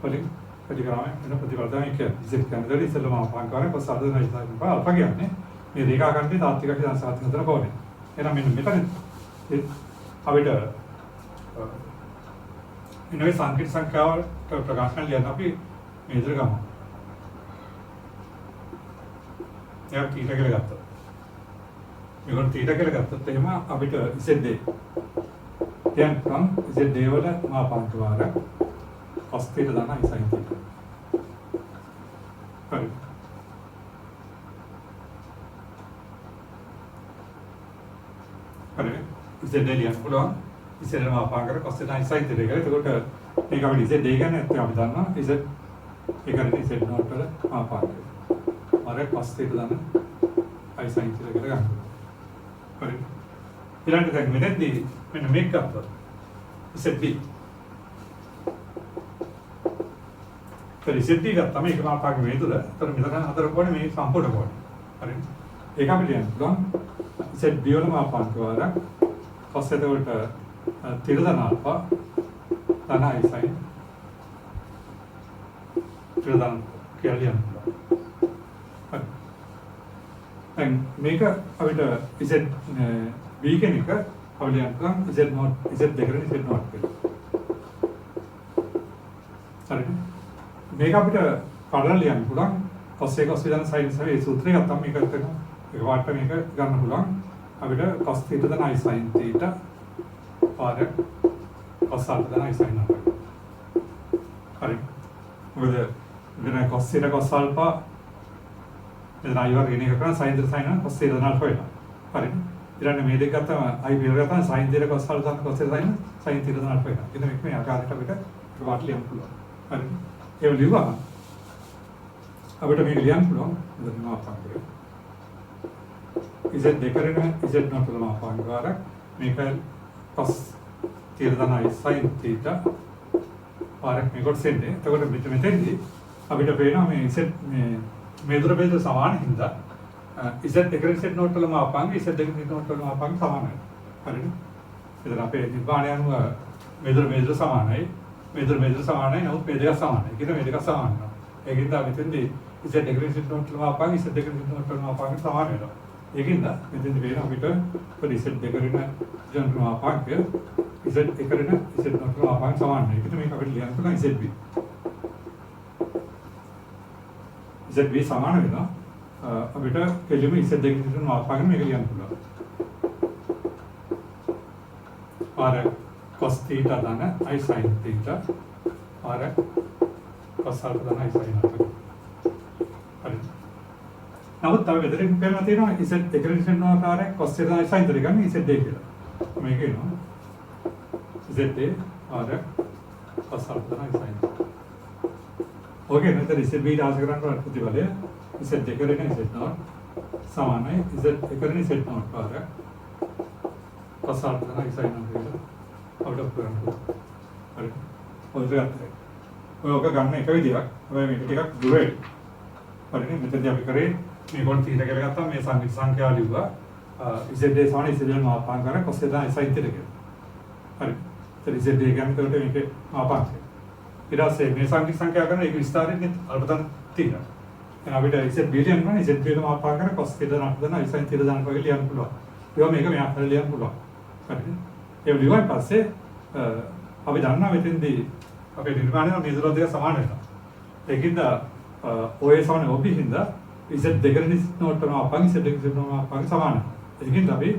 වලින් ප්‍රතික්‍රමය වෙන ප්‍රතිවර්ධනය කියන්නේ ඉතින් කැමරේ ඉස්සෙල්ලාම මාපාංක වාරයක් පස්සාපදනයි සයින් ආ. අල්ප කියන්නේ මේ රේඛාඛණ්ඩේ තාත්වික අක්ෂ අනුසාරය අතර කොනේ. එහෙනම් මෙන්න මෙතන අපිට ඉන්නේ සංකීර්ණ සංඛ්‍යාවට ප්‍රකාශන ලියන්න අපි මේ විදිහට ගමු. එයා තීටා කියලා ගත්තා. මේකට තීටා කියලා ගත්තොත් එහෙම අපිට Z2 දැන් Z2 වල මාපාංක වාරයක් cos θ දාන sin θ. හරි. හරි. Z2 ලියන්න පුළුවන්. ඉස්සෙල්ලාම මාපාංකර cos θ sin θ දෙක. එතකොට මේක අපිට Z2 ගන්න නැත්නම් අපි දන්නවා Z ඒකනේ Z0 වල මාපාංකය. අර cos θ දාන sin θ කියලා ගන්න. හරි. ඊළඟට දැන් මෙතනදී මෙන්න මේක ගත්තොත් ZB. ZB ගත්තාම ඒක මාපාංක මේ තුල. ඒතර මෙතන හතර කොනේ මේ සම්පූර්ණ කොනේ. හරි. ඒක අපිට ලියන්න පුළුවන් ZB වල මාපාංක වාරයක් cos θ වලට තිරදන ආල්ෆා තනයි sin තිරදන කියලා ලියන්න පුළුවන්. හරි. දැන් මේක අපිට Z B කෙනෙක් අපිට ලියන්න පුළුවන් Z0 Z2 කරන්නේ Z0 කියලා. හරි. මේක අපිට කඩලා ලියන්න පුළුවන් cos A cos B දාන sin සහ ඒ සූත්‍රය ගත්තම මේක කරනවා. ඒක වාට මේක ගන්න පුළුවන් අපිට cos θ දාන sin θ පාරක් cos α දාන sin α. හරි. මොකද මෙතන cos θ cos α මෙතන i වර්ගයෙන් එක කරන sin θ sin α cos θ දාන α වෙනවා. හරි. ඊළඟ මේ දෙක ගත්තම i පියවර ගත්තම sin θ cos α දාන cos θ sin θ දාන α වෙනවා. ඉතින් මේක මේ ආකාරයට අපිට වාට ලියන්න පුළුවන්. හරි. ඒක ලියුවා අපිට මේක ලියන්න පුළුවන් මෙතන මාපාංකය. Z2 කරගෙන Z0 වල මාපාංක වාරයක් මේක cos θ දාන sin θ පාරක් මේකට සෙන්නේ. එතකොට මෙතනදී අපිට පේනවා මේ Z මේ දුර බෙද සමාන හින්දා Z2 Z0 වල මාපාංක Z2 Z0 වල මාපාංක සමානයි. හරිද? එතන අපේ නිර්මාණය අනුව මේ දුර සමානයි. මෙතන සමානයි නමුත් මේ දෙක සමානයි. කියන මේ දෙක සමාන වෙනවා. ඒකින්ද මෙතෙන්දී Z දෙකේ සිට නෝට්ලම ආපාගේ Z දෙකේ සිට නෝට්ලම ආපාගේ සමාන වෙනවා. ඒකින්ද මෙතෙන්දී වෙන අපිට පොඩි Z දෙකේන ජනරම ආපාගේ Z එකේන Z නෝට්ලම ආපාගේ සමාන වෙනවා. ඒකට මේක අපිට ලියන්න පුළුවන් ZB. ZB සමාන වෙනවා. අපිට කෙලිම Z දෙකේ සිට නෝට්ලම ආපාගේ මේක ලියන්න පුළුවන්. और cos theta दाना I sin theta और cos alpha दाना I sin alpha हरी नवुत तब वेदरे पेलना तीनो इसे डेकोरेशन नो आकार है cos theta I sin theta में इसे देख लो मैं क्या नो इसे दे और cos alpha दाना I sin ओके ना तो इसे भी डाल सकते हैं प्रति वाले इसे डेकोरेशन इसे नॉट समान है इसे डेकोरेशन इसे नॉट और cos alpha दाना I sin alpha out of current हरी और इसे आता है वो ओके गन्ने कभी दिया हमें में टिका दुरेट हरी ने मित्र दिया भी करे मैं कौन थीटा के लगाता मैं संख्या वाली हुआ इसे दे सामने इसे जो मापांक करें cos theta ऐसा ही तेरे के हरी तो इसे दे के हम तो उठे इनके मापांक है इधर से मैं संख्या करें एक विस्तार है अल्पतन थीटा यानी अभी तो इसे बिलियन में इसे बिलियन मापांक करें cos theta ना ऐसा ही थीटा जान पाएगा लियान पुला यो मैं क्या मैं आप लियान पुला हरी ये लिवान पास से अभी जानना वेतेंदी अभी निर्माण में मिज़ोरम देगा समान है ना लेकिन दा ओएस वाले ओपी हिंदा इसे डेकोरेशन नोट पर मापांग इसे डेकोरेशन नोट मापांग समान है लेकिन तभी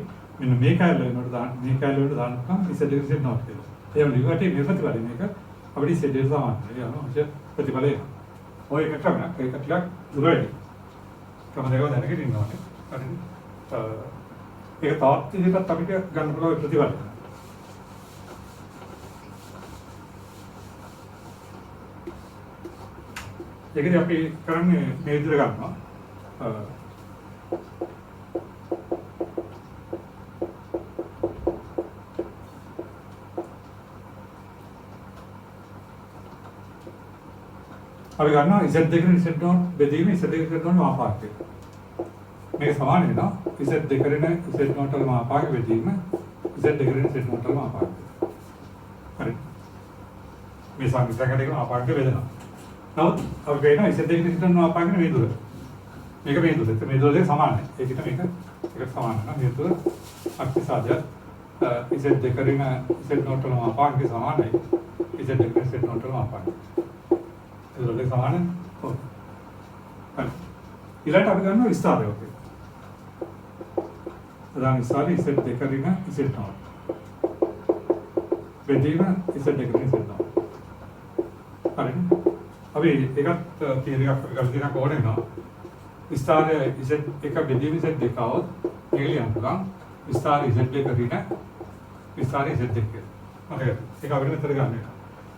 मैंने मेकायल नोट दान का इसे डेकोरेशन नोट के ये लिवाटी मेरे प्रतिभाली में का अभी इसे डेकोरेशन समान है यार मुझे प्रतिभाली वो एक अच्छा ना एक अच्छा दुर्गति कम देखो जाने के दिन होने एक थॉट इसे तभी के गन प्रतिभाली लेकिन අපි කරන්නේ මේ විදිහට ගන්නවා අපි ගන්නවා z දෙකෙන් z නෝට් බෙදීම z දෙකෙන් z නෝට් මාපාකය මේක සමාන වෙනවා z දෙකෙන් z නෝට් වල මාපාකය බෙදීම z දෙකෙන් z නෝට් වල මාපාකය හරි මේ සංඛ්‍යා දෙකේ මාපාකය බෙදෙනවා नवुत अब बेना इसे देखने से तो आप आगे नहीं दूर मेरे में दूर है तो मेरे दूर से समान है एक ही तो एक समान है ना मेरे दूर आपके साथ यार इसे देखकर ही ना इसे नोटल वहाँ पाँच के समान है इसे देखकर इसे नोटल वहाँ पाँच इसे दूर से समान है तो इलाट आप करना विस्तार है ओके अदान विस्तार इसे देखकर ही ना इसे नोट बेटी ना इसे देखकर इसे नोट अरे अभी एक तीन का गलती ना कोड है ना विस्तार इसे एक विधि में से देखा हो निकली हमका विस्तार इसे देख करी ना विस्तार इसे देख के मतलब एक अभी में तरह गाने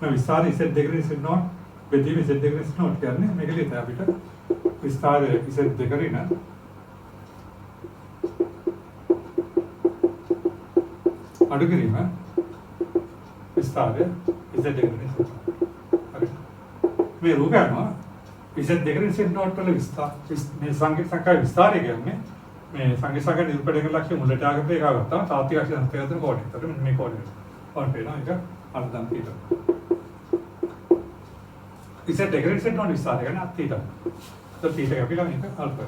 ना विस्तार इसे देखने से नोट विधि में से देखने से नोट करने निकली था अभी तक विस्तार इसे देख करी ना अड़ुगरी में विस्तार इसे देखने से मैं रूप है ना इसे देखने से नोट पर विस्तार मैं संगीत संख्या विस्तार है क्या मैं संगीत संख्या निरूपण के लक्ष्य मुझे आगे पे क्या करता हूँ तात्विक अक्षर अंत करते हैं कोडिंग तो मैं कोडिंग और फिर ना इधर अर्धन थीटा इसे डेकोरेट से नोट विस्तार है ना थीटा तो थीटा का फिर इनका अल्फा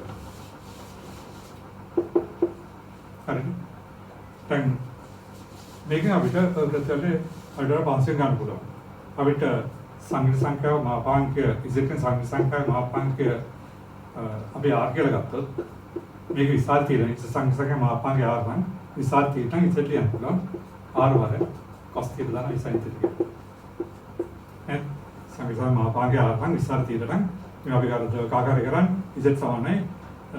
अरे टाइम मेकिंग अभी तक चले अल्टर बाउंसिंग गान पूरा अभी तक संगीत संख्या मापांक इसे संगीत संख्या मापांक अभी आर के लगाते मेरे विस्तार तीन इसे संगीत संख्या मापांक आर वन विस्तार तीन इसे लिए अंकुला आर वाले कॉस्ट तीन दाना इसे इंते लिए संगीत संख्या मापांक आर वन विस्तार तीन दाना मैं अभी कर जो काका रेगरन इसे समान है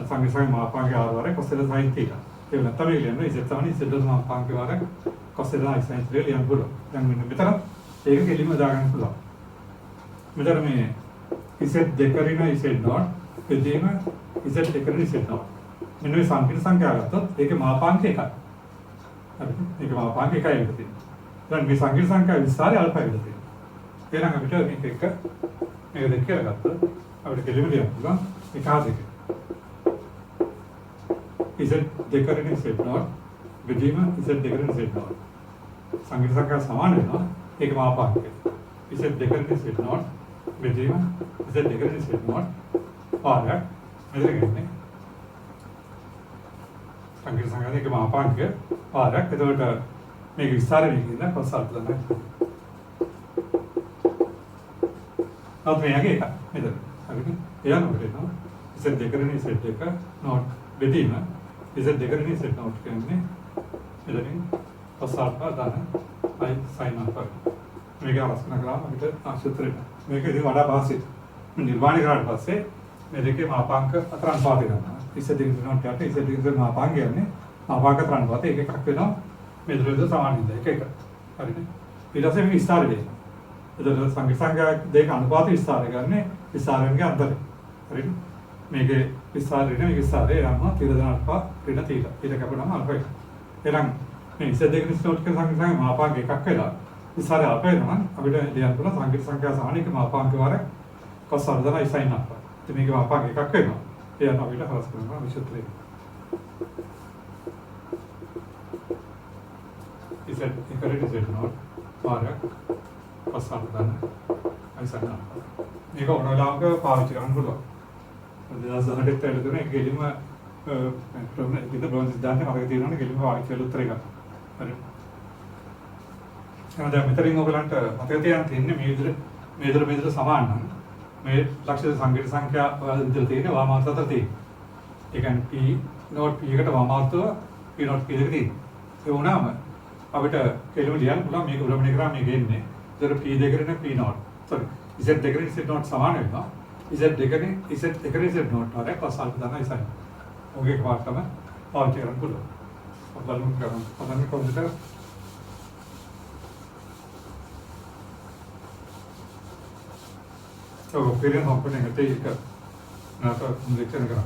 संगीत संख्या मापांक आर वाले कॉस्ट तीन दाना इंते लिए ये ना तभी लिए ना इसे समान इसे दो मापांक वाले कॉस्ट तीन दाना इसे इंते लिए अंकुला जंग में बेहतर एक के लिए मजाक अंकुला मित्र में इसे देखकर ही ना इसे नॉट विधि में इसे देखकर ही इसे नॉट मैंने संकीर्ण संख्या आया तो एक मापांक एक मापांक एक आया होती है तो मैं संकीर्ण संख्या विस्तार अल्फा होती है ये ना कभी तो मैं एक मैं देख के लगा तो अब के लिए मिलिया होगा एक कहाँ देखे इसे देखकर ही इसे नॉट विधि में इसे देखकर ही इसे नॉट संकीर्ण संख्या समान है ना एक मापांक Z දෙකනේ Z not බෙදීම Z දෙකනේ Z not පාරක් මෙතන ගන්නේ සංකීර්ණ සංඛ්‍යාවක මාපාංක පාරක් එතකොට මේක විස්තරණය කියන කොටසක් තමයි अब मैं आगे का इधर आगे क्या नोट लेना इसे देकर नहीं सेट देकर नोट बेटी में इसे देकर नहीं सेट नोट के हमने इधर नहीं पसार का दाना आई साइन आप पर मैं क्या वास्ता नगरा इधर आशुत्र है मैं क्या इधर वाला पास है निर्वाणी ग्राड पास से मेरे के मापांक अतरान पाते करना इसे देकर नोट क्या है इसे देकर मापांक है हमने मापांक अतरान पाते एक एक करके ना मेरे लिए सामान नहीं है एक अरे इधर से भी विस्तार है इधर संख्या संख्या देख अनुपात विस्तार करने विस्तार के अंदर अरे मेरे विस्तार रहने में विस्तार है हम तीर दान अल्फा तीर तीर तीर का पढ़ना अल्फा है रंग मैं इसे देख निश्चित नोट के संख्या संख्या मापांक एक अकेला विस्तार अल्फा है ना अभी तो लिया तो ना संख्या संख्या सामान्य के मापांक के बारे का सर्वदा ऐसा ही ना था तो मेरे मापांक एक अकेला लिया ना अभी तो हर स्कूल में विशुद्ध है इसे इकरेट इसे नोट बारह පස්සාවදාන අයිසන්න මේක ඕනලාවක පාවිච්චි කරන්න පුළුවන් 2018 ට එළදෙන එක ගෙලිම ප්‍රොබ්ලම් සිද්ධාන්තේ මතක තියෙනවනේ ගෙලිම පාවිච්චි කරලා උත්තර එකක් හරි එහෙනම් දැන් මෙතනින් ඔයගලන්ට මතක තියාගන්න තියෙන්නේ මේ විදිහට සමාන නම් මේ ලක්ෂ්‍ය සංකීර්ණ සංඛ්‍යා විදිහට තියෙන්නේ වාමාර්ථ අතර තියෙන්නේ ඒ කියන්නේ p not p එකට වාමාර්ථව p not p දෙක තියෙන්නේ ඒ වුණාම අපිට කෙලිම ලියන්න පුළුවන් මේක උලමණය කරා මේක එන්නේ इधर p देकर p नॉट सॉरी z देकर z नॉट समान है ना z देकर z नॉट आ रहा है क्लास आल्फा दाना ऐसा है ओके एक बात का मैं और क्या करूं बोलो अब बालून कर रहा हूं पता नहीं कौन सा तो फिर हम अपने करते ही कर ना तो लेक्चर करा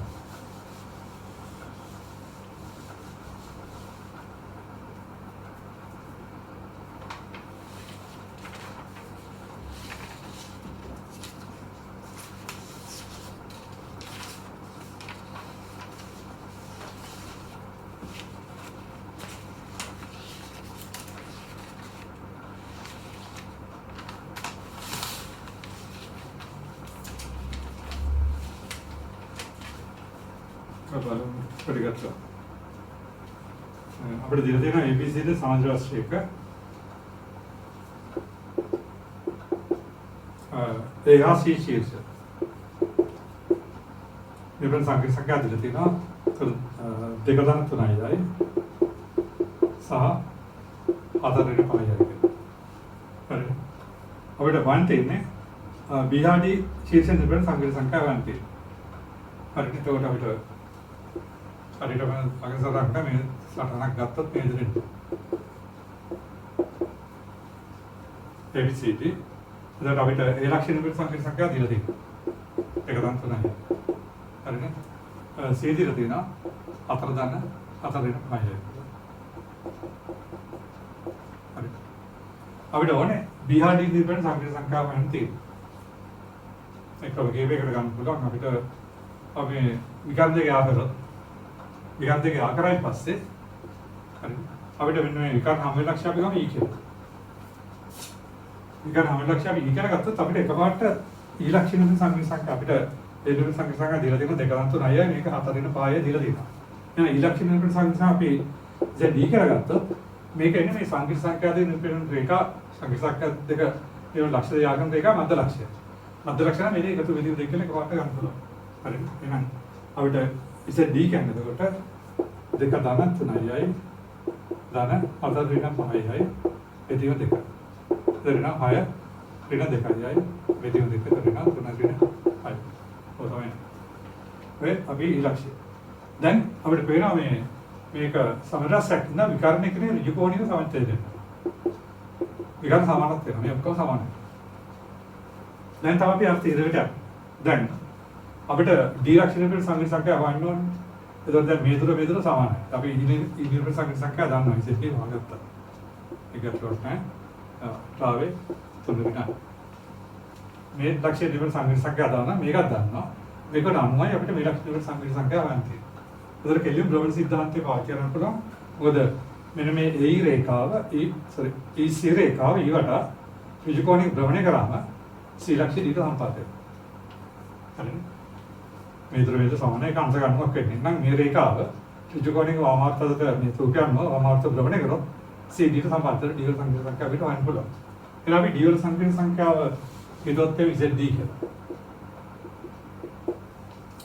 පිළිගත්තා. අපිට දින දෙන ABCD සමාජවාස්ත්‍රික ඒහා C ශීර්ෂ. මෙබන් සංඛ්‍යා දින තියෙනවා. දෙක දන 3යි. සහ 4 5යි. හරි. අපිට 1 තියෙන්නේ BRD ශීර්ෂයෙන් දෙපළ සංඛ්‍යා 1 තියෙනවා. හරි. එතකොට අපිට හරියට මම අගසරක් මේ සටහනක් ගත්තොත් මේ විදිහට ABCD එතකොට අපිට ඒ ලක්ෂණ පිට සංකේත සංඛ්‍යා දීලා තියෙනවා. එක දන් 3යි. හරිනේ? C දීලා තියෙනවා 4 දන්න 4 වෙන 5යි. හරි. අපිට ඕනේ BRD දීපෙන් සංකේත සංඛ්‍යා වෙන තියෙනවා. ඒක ඔයගේ එකකට ගන්න පුළුවන් අපිට අපි විකල්ප දෙක ආකරොත් විකල්ප දෙක ආකරයින් පස්සේ හරි අපිට මෙන්න මේ විකල්ප හැම ලක්ෂය අපි ගම E කියලා. විකල්ප හැම ලක්ෂය අපි E කියලා ගත්තොත් අපිට එකපාරට E ලක්ෂණ සංකේත සංඛ්‍යා අපිට ඒ දෙක සංකේත සංඛ්‍යා දීලා තියෙනවා 2 3යි මේක 4 වෙන 5යි දීලා තියෙනවා. එහෙනම් E ලක්ෂණ වෙන සංකේත අපි Z D කියලා ගත්තොත් මේක එන්නේ මේ සංකේත සංඛ්‍යා දෙක නිරූපණ රේඛා සංකේත සංඛ්‍යා දෙක ඒ ලක්ෂ්‍ය යාගන රේඛා මධ්‍ය ලක්ෂ්‍ය. මධ්‍ය ලක්ෂණ මේ එකතු වෙදී දෙක කියලා එකපාරට ගන්න පුළුවන්. හරි එහෙනම් අපිට ඉතින් D කියන්නේ එතකොට 2 ධන 3යි ධන 4 ඍණ 5යි එදින 2 ඍණ 6 ඍණ 2යි එදින 2 ඍණ 3 ඍණ 5යි ඔතමයි ඔය අපි ඉලක්ෂය දැන් අපිට පේනවා මේක සමරසක් න විකරණය කරන ඍජුකෝණීය සමච්ඡේදය දෙන්න විකරණ සමානත් වෙනවා මේ ඔක්කොම සමානයි දැන් තමයි අපි අර්ථ ඉදිරියට දැන් අපිට D ලක්ෂණ පිට සංකේත සංඛ්‍යා හොයන්න ඕනේ. එතකොට දැන් මේ දුර සමානයි. අපි ඉදිරියට සංකේත සංඛ්‍යා දන්නවා. ඉතින් ඒක හොයගත්තා. ඒකත් නෑ. තාවේ තුනකට. මේ ලක්ෂණ පිට සංකේත සංඛ්‍යා දානවා. මේකත් දන්නවා. මේකට අනුවයි අපිට මේ ලක්ෂණ පිට සංකේත සංඛ්‍යා හොයන්න තියෙන්නේ. එතකොට කෙලියම් බ්‍රෝවල් සිද්ධාන්තේ පාවිච්චි කරන්න පුළුවන්. මොකද මෙන්න මේ EC රේඛාව ඊවට ඍජු කෝණයක භ්‍රමණය කරාම C ලක්ෂය D ට සම්පාත වෙනවා. හරිනේ. මේ ද්‍රව්‍යයට සමාන එක අංශ ගණනක් වෙන්නේ. නම් මේ රේඛාව ඍජු කෝණයක වාමාර්ථයක මේ සූත්‍රයන්ව වාමාර්ථ භ්‍රමණය කරොත් C D ට සම්පාත වෙන D වල සංකීර්ණ සංඛ්‍යාව අපිට හොයන්න පුළුවන්. එහෙනම් අපි D වල සංකීර්ණ සංඛ්‍යාව හිතුවත් ZD කියලා.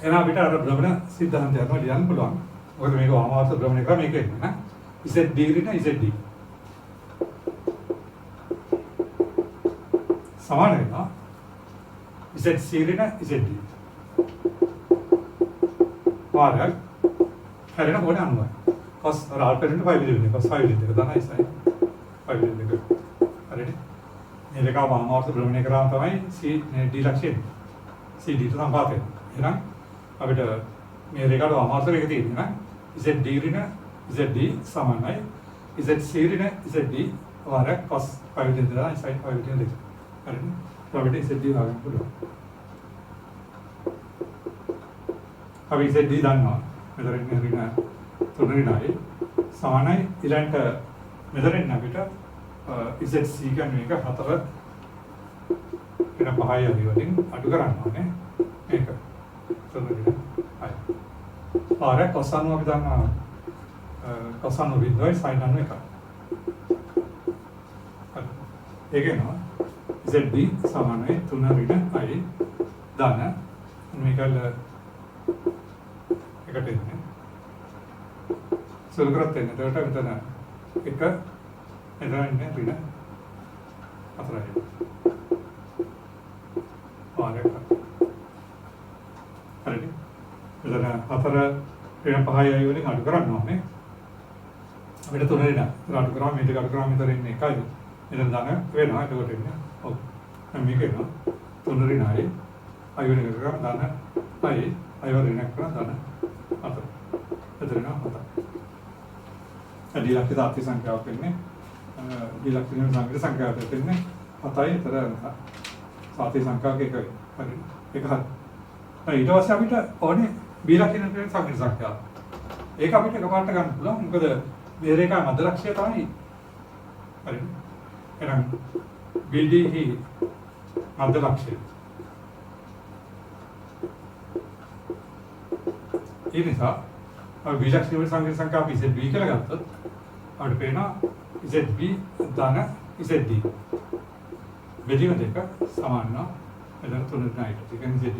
එහෙනම් අපිට අර භ්‍රමණ සිද්ධාන්තය අනුව ලියන්න පුළුවන්. මොකද මේක වාමාර්ථ භ්‍රමණය කරා මේක එන්නේ නේ. ZD ඍණ ZD සමාන වෙනවා ZC ඍණ ZD වාරයක් හැරෙන කොටේ අනුවයි cos අර ආල්ෆා ෆයිව් විදිහට cos 5 විදිහට තමයි sin 5 විදිහට හරිනේ මේ දෙක වාමාර්ථ භ්‍රමණය කරාම තමයි C D ලක්ෂය C D ට සම්පාත වෙනවා එහෙනම් අපිට මේ රේඛාවට වාමාර්ථ රේඛ තියෙනවා ZD ඍණ ZD සමානයි ZC ඍණ ZD වාරයක් cos 5 විදිහට sin 5 විදිහට හරිනේ අපිට ZD හොයන්න පුළුවන් අපි ZD දන්නවා මෙතන ඍණ 3 ඍණයි සමානයි ඊළඟට මෙතනින් අපිට ZC කියන්නේ එක 4 ඍණ 5යි වලින් අඩු කරන්න ඕනේ මේක 3 ඍණ 5 ආරක් කොසන් අපි දන්නවා කොසන් විද්දයි sin 1 ඒක එනවා ZD සමානයි 3 ඍණ I ධන මේකල එකට එන්නේ සුළු කරත් එන්නේ එතකොට මෙතන එක එතන ඉන්නේ ඍණ 4යි ආරක හරිද මෙතන 4 ඍණ 5යි වලින් අඩු කරන්න ඕනේ අපිට 3 ඍණ අඩු කරාම මේක අඩු කරාම මෙතන ඉන්නේ එකයි මෙතන ධන වෙනවා එතකොට ඉන්නේ ඔව් මේක එනවා 3 ඍණයි I වෙන එක කරා ධන I ඍණ කරා ධන 4 එතන නෑ 4 D ලක්ෂ තාත්ති සංඛ්‍යාවක් වෙන්නේ D ලක්ෂ සංඛ්‍යා සංඛ්‍යාවක් වෙන්නේ 7යි එතන සාති සංඛ්‍යාවක එකයි හරි එක හරි ඊට පස්සේ අපිට ඕනේ B ලක්ෂ සංඛ්‍යා සංඛ්‍යාව ඒක අපිට එකපාරට ගන්න පුළුවන් මොකද මේ රේඛා මධ්‍ය ලක්ෂය තමයි හරි එහෙනම් BD මධ්‍ය ලක්ෂය ඒ නිසා අපි B ලක්ෂ සංඛ්‍යා සංඛ්‍යාව අපි ZB කියලා ගත්තොත් අපිට පේනවා ZB ධන ZD බෙදීම දෙක සමාන වෙනවා එතන 3 ණයිට ඒ කියන්නේ ZD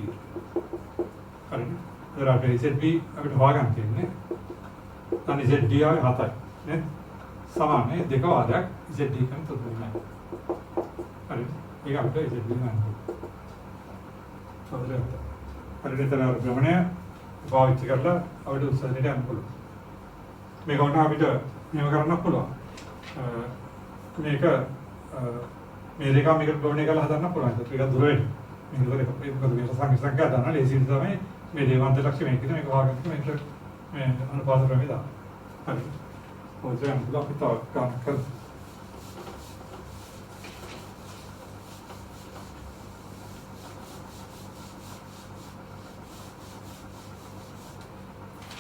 හරිද ඒතර අපේ ZB අපිට හොයාගන්න තියෙන්නේ අනේ ZD ආවේ 7යි නේ සමානයි දෙක වාරයක් ZD කියන 3 ණයි හරිද ඒක අපිට ZD ගන්න ඕනේ හරිද එතන භ්‍රමණය පාවිච්චි කරලා අපිට උත්සාහයට යන්න පුළුවන් මේක වුණා අපිට මේව කරන්න පුළුවන් මේක මේ රේඛාව මේක භ්‍රමණය කරලා හදන්න පුළුවන් ඒක ටිකක් දුර වෙයි මේක මොකද මේක සංඛ්‍යා දාන්න ලේසියි තමයි මේ දේවාන්ත ලක්ෂ්‍ය මේක කියන මේක හොයාගන්න මේක මේ අනුපාත ක්‍රමය දාන්න හරි ඔය දැන් අපිට ගන්න කරලා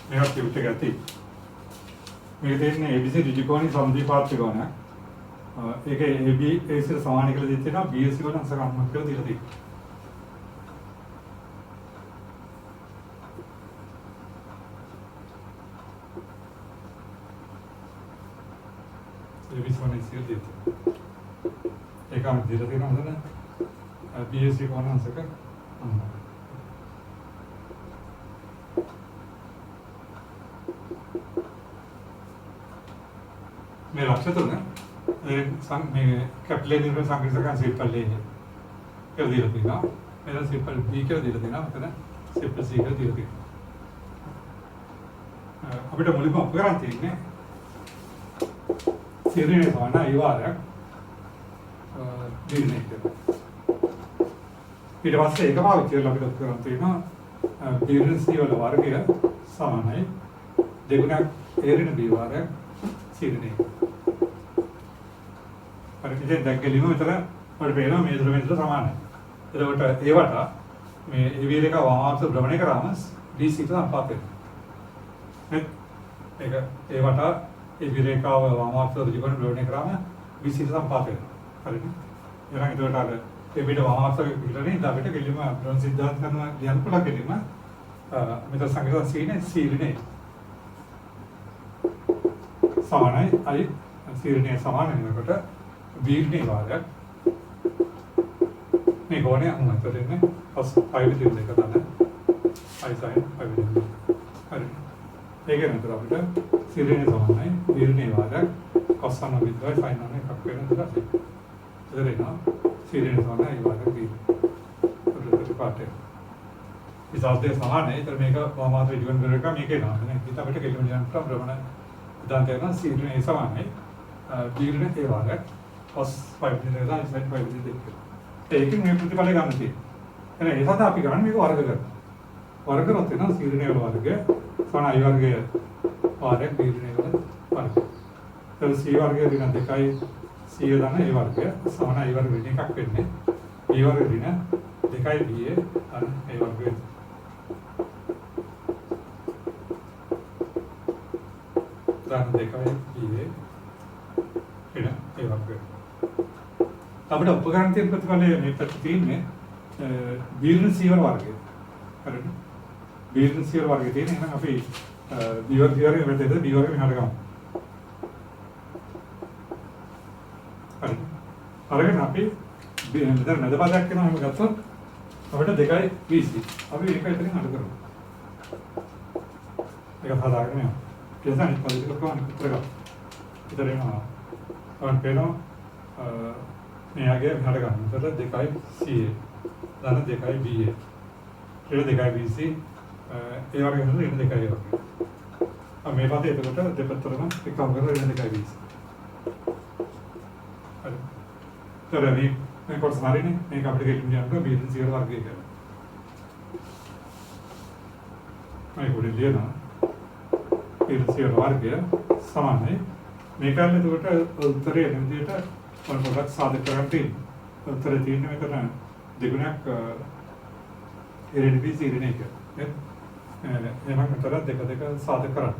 මේක කිව්ට ගැති මේක තියෙන්නේ ABC ඍජු කෝණී සමද්විපාර්ශ්ව කෝණයක් ඒක AB AC සමාන කියලා දෙත් වෙනවා BC වල අංශ ගණනක් කියලා දීලා තියෙනවා ABC වල AC දෙත් ඒක අම දීලා තියෙනවා හොඳ BC කෝණ අංශක මේ ලක්ෂ තුන මේ කැපිටල් නිර්වචන සංකේතකයන් සිම්පල් A කියලා දීලා තියෙනවා. මෙතන සිම්පල් B කියලා දීලා තියෙනවා. මෙතන සිම්පල් C කියලා දීලා තියෙනවා. අපිට මුලින්ම අප කරන් තියෙන්නේ සිරිනේ සමාන අයවාරයක් දිනේ කියලා. ඊට පස්සේ ඒක පාවිච්චි කරලා අපිට කරන් තියෙනවා දිනේ C වල වර්ගය සමානයි දෙගුණක් A ඍණ B වාරයක් සිරිනේ ඉතින් දැන් ගෙලිම විතර අපිට පේනවා මේ ද්‍රව්‍යන්ට සමානයි. එතකොට ඒවට මේ AB රේඛාව වාමාර්ථ භ්‍රමණය කරාම DC ට සම්පාත වෙනවා. මේක ඒවට AB රේඛාව වාමාර්ථ ඍජු කෝණ භ්‍රමණය කරාම BC ට සම්පාත වෙනවා. හරිද? එහෙනම් ඒකට අර ඒ පිට වාමාර්ථක පිටරනේ ඉඳ අපිට කෙලිම අප්‍රෝන් සිද්ධාන්ත කරනවා ලියන්න පුළුවන් කෙලිම මෙතන සංකේත සීනේ සීරිනේ සමානයි අයි සීරිනේ සමාන වෙනකොට වීර්ණේ වාරයක් මේ ගෝණය අනුමත දෙන්නේ පස් 5 විදිහට එක තමයි I sin 5 විදිහට හරි ඒක නේද අපිට සීරිනේ සමානයි වීර්ණේ වාරයක් cos සම විදිහයි sin නම් එකක් වෙන දෙයක් එතන සීරිනේ සමානයි වාරයක් වීර්ණේ ඒක පාටේ ඉතින් සමානයි ඒතර මේක වාමාර්ථ ඉදිවන් කරන එක මේකේ නාම නේ ඉතින් අපිට කෙලිම ලියන්න පුළුවන් ප්‍රමාණ ඉතින් තේරෙනවා සීරිනේ සමානයි වීර්ණේ ඒ වාරයක් cos 5 විදිහට sin 5 විදිහට ඒකෙන් මේ ප්‍රතිඵලය ගන්න තියෙනවා. එහෙනම් ඒ සඳහා අපි ගන්න මේක වර්ග කරනවා. වර්ග කරොත් වෙනවා සීරිනේ වල වර්ගය සමාන I වර්ගය වාරයක් වීර්ණේ වල වර්ගය. එතකොට C වර්ගය ඍණ 2යි C දන්න ඒ වර්ගය සමාන I වර්ග ඍණ එකක් වෙන්නේ. B වර්ග ඍණ 2යි B අන්න ඒ වර්ගය. ඍණ 2යි B ඍණ ඒ වර්ගය. අපිට උපකරණ තියෙන ප්‍රතිඵලය මේ පැත්තේ තියෙන්නේ වීර්ණ සීවර වර්ගය. හරිද? වීර්ණ සීවර වර්ගය තියෙන එහෙනම් අපි වර්ගයේ මෙතනද වර්ගය මෙහාට ගමු. හරි. අරගෙන අපි මෙතන මැද පදයක් වෙනවා එහෙම ගත්තොත් අපිට 2යි 20. අපි මේක එතනින් අඩු කරමු. ඒක හදාගෙන යමු. ඊට පස්සේ පොලිටිකල් කවන්න කරගමු. ඉතින් එනවා. අපන් පේනවා මෙයාගේ මෙහාට ගන්න. එතකොට 2යි CA. දාන 2යි BA. ඊට 2යි BC ඒ වගේ හදලා ඊට 2යි වගේ. මේ පදේ එතකොට දෙපැත්තටම එකම කරලා ඊට 2යි BC. හරි. ඒතර මේ කොටස හරිනේ. මේක අපිට ගෙලින් යනකොට බීජ සියර වර්ගය කියලා. මේ පොඩි ලියනවා. බීජ සියර වර්ගය සමානයි. මේකල්ල එතකොට උත්තරේ එන විදිහට පොඩ්ඩක් සාධක කරගන්න තියෙනවා. උත්තරේ තියෙන්නේ මෙතන දෙගුණයක් ඉරෙඩි සීරිනේ එක. එහෙනම් මෙතන දෙක සාධක කරන්න.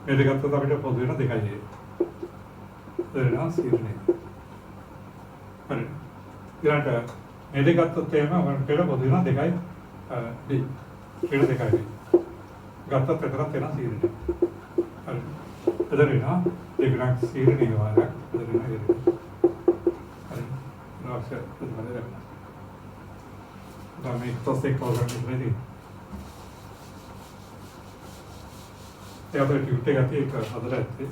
මේ දෙකත් අපිට පොදු වෙන 2යි. එතන සීරිනේ. හරි. ඊළඟට මේ දෙක ගත්තොත් එහෙම අපිට පොදු වෙනවා 2යි D. ඊට 2යි. ගත්තොත් එතරම් වෙනවා සීරිනේ. හරි. එතන වෙනවා දෙකක් සීරිනේ වාරයක්. එතන වෙනවා හරි. නාක්ෂ ප්‍රතිඵලය ගන්න. දැන් මේක තොස්සේ කවුරුන් ඉන්නේ. ඒ අපේ ටියුට් එක ඇති එක හදලා ඇත්තේ.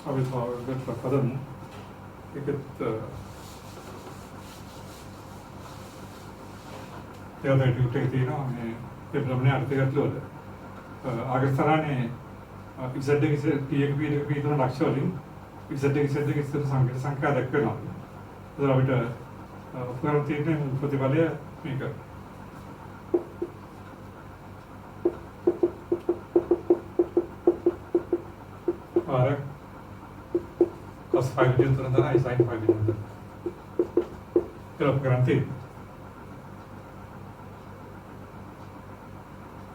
අපි තවද කරමු. ඒකත් ඒ අපේ ටියුට් එකේ තියෙනවා මේ ප්‍රබලමනේ අර්ථකථන වල. ආගස්තරානේ Z එක P එක P එක P තුන ලක්ෂ වලින් Z එක ඉස්සර සංඛ්‍යා දක්වනවා. ඒතර අපිට උපකරණ තියෙන ප්‍රතිඵලය මේක. ආරක් cos 5 විදිහට තුන දාලා sin 5 විදිහට. ඒක උපකරණ තියෙන.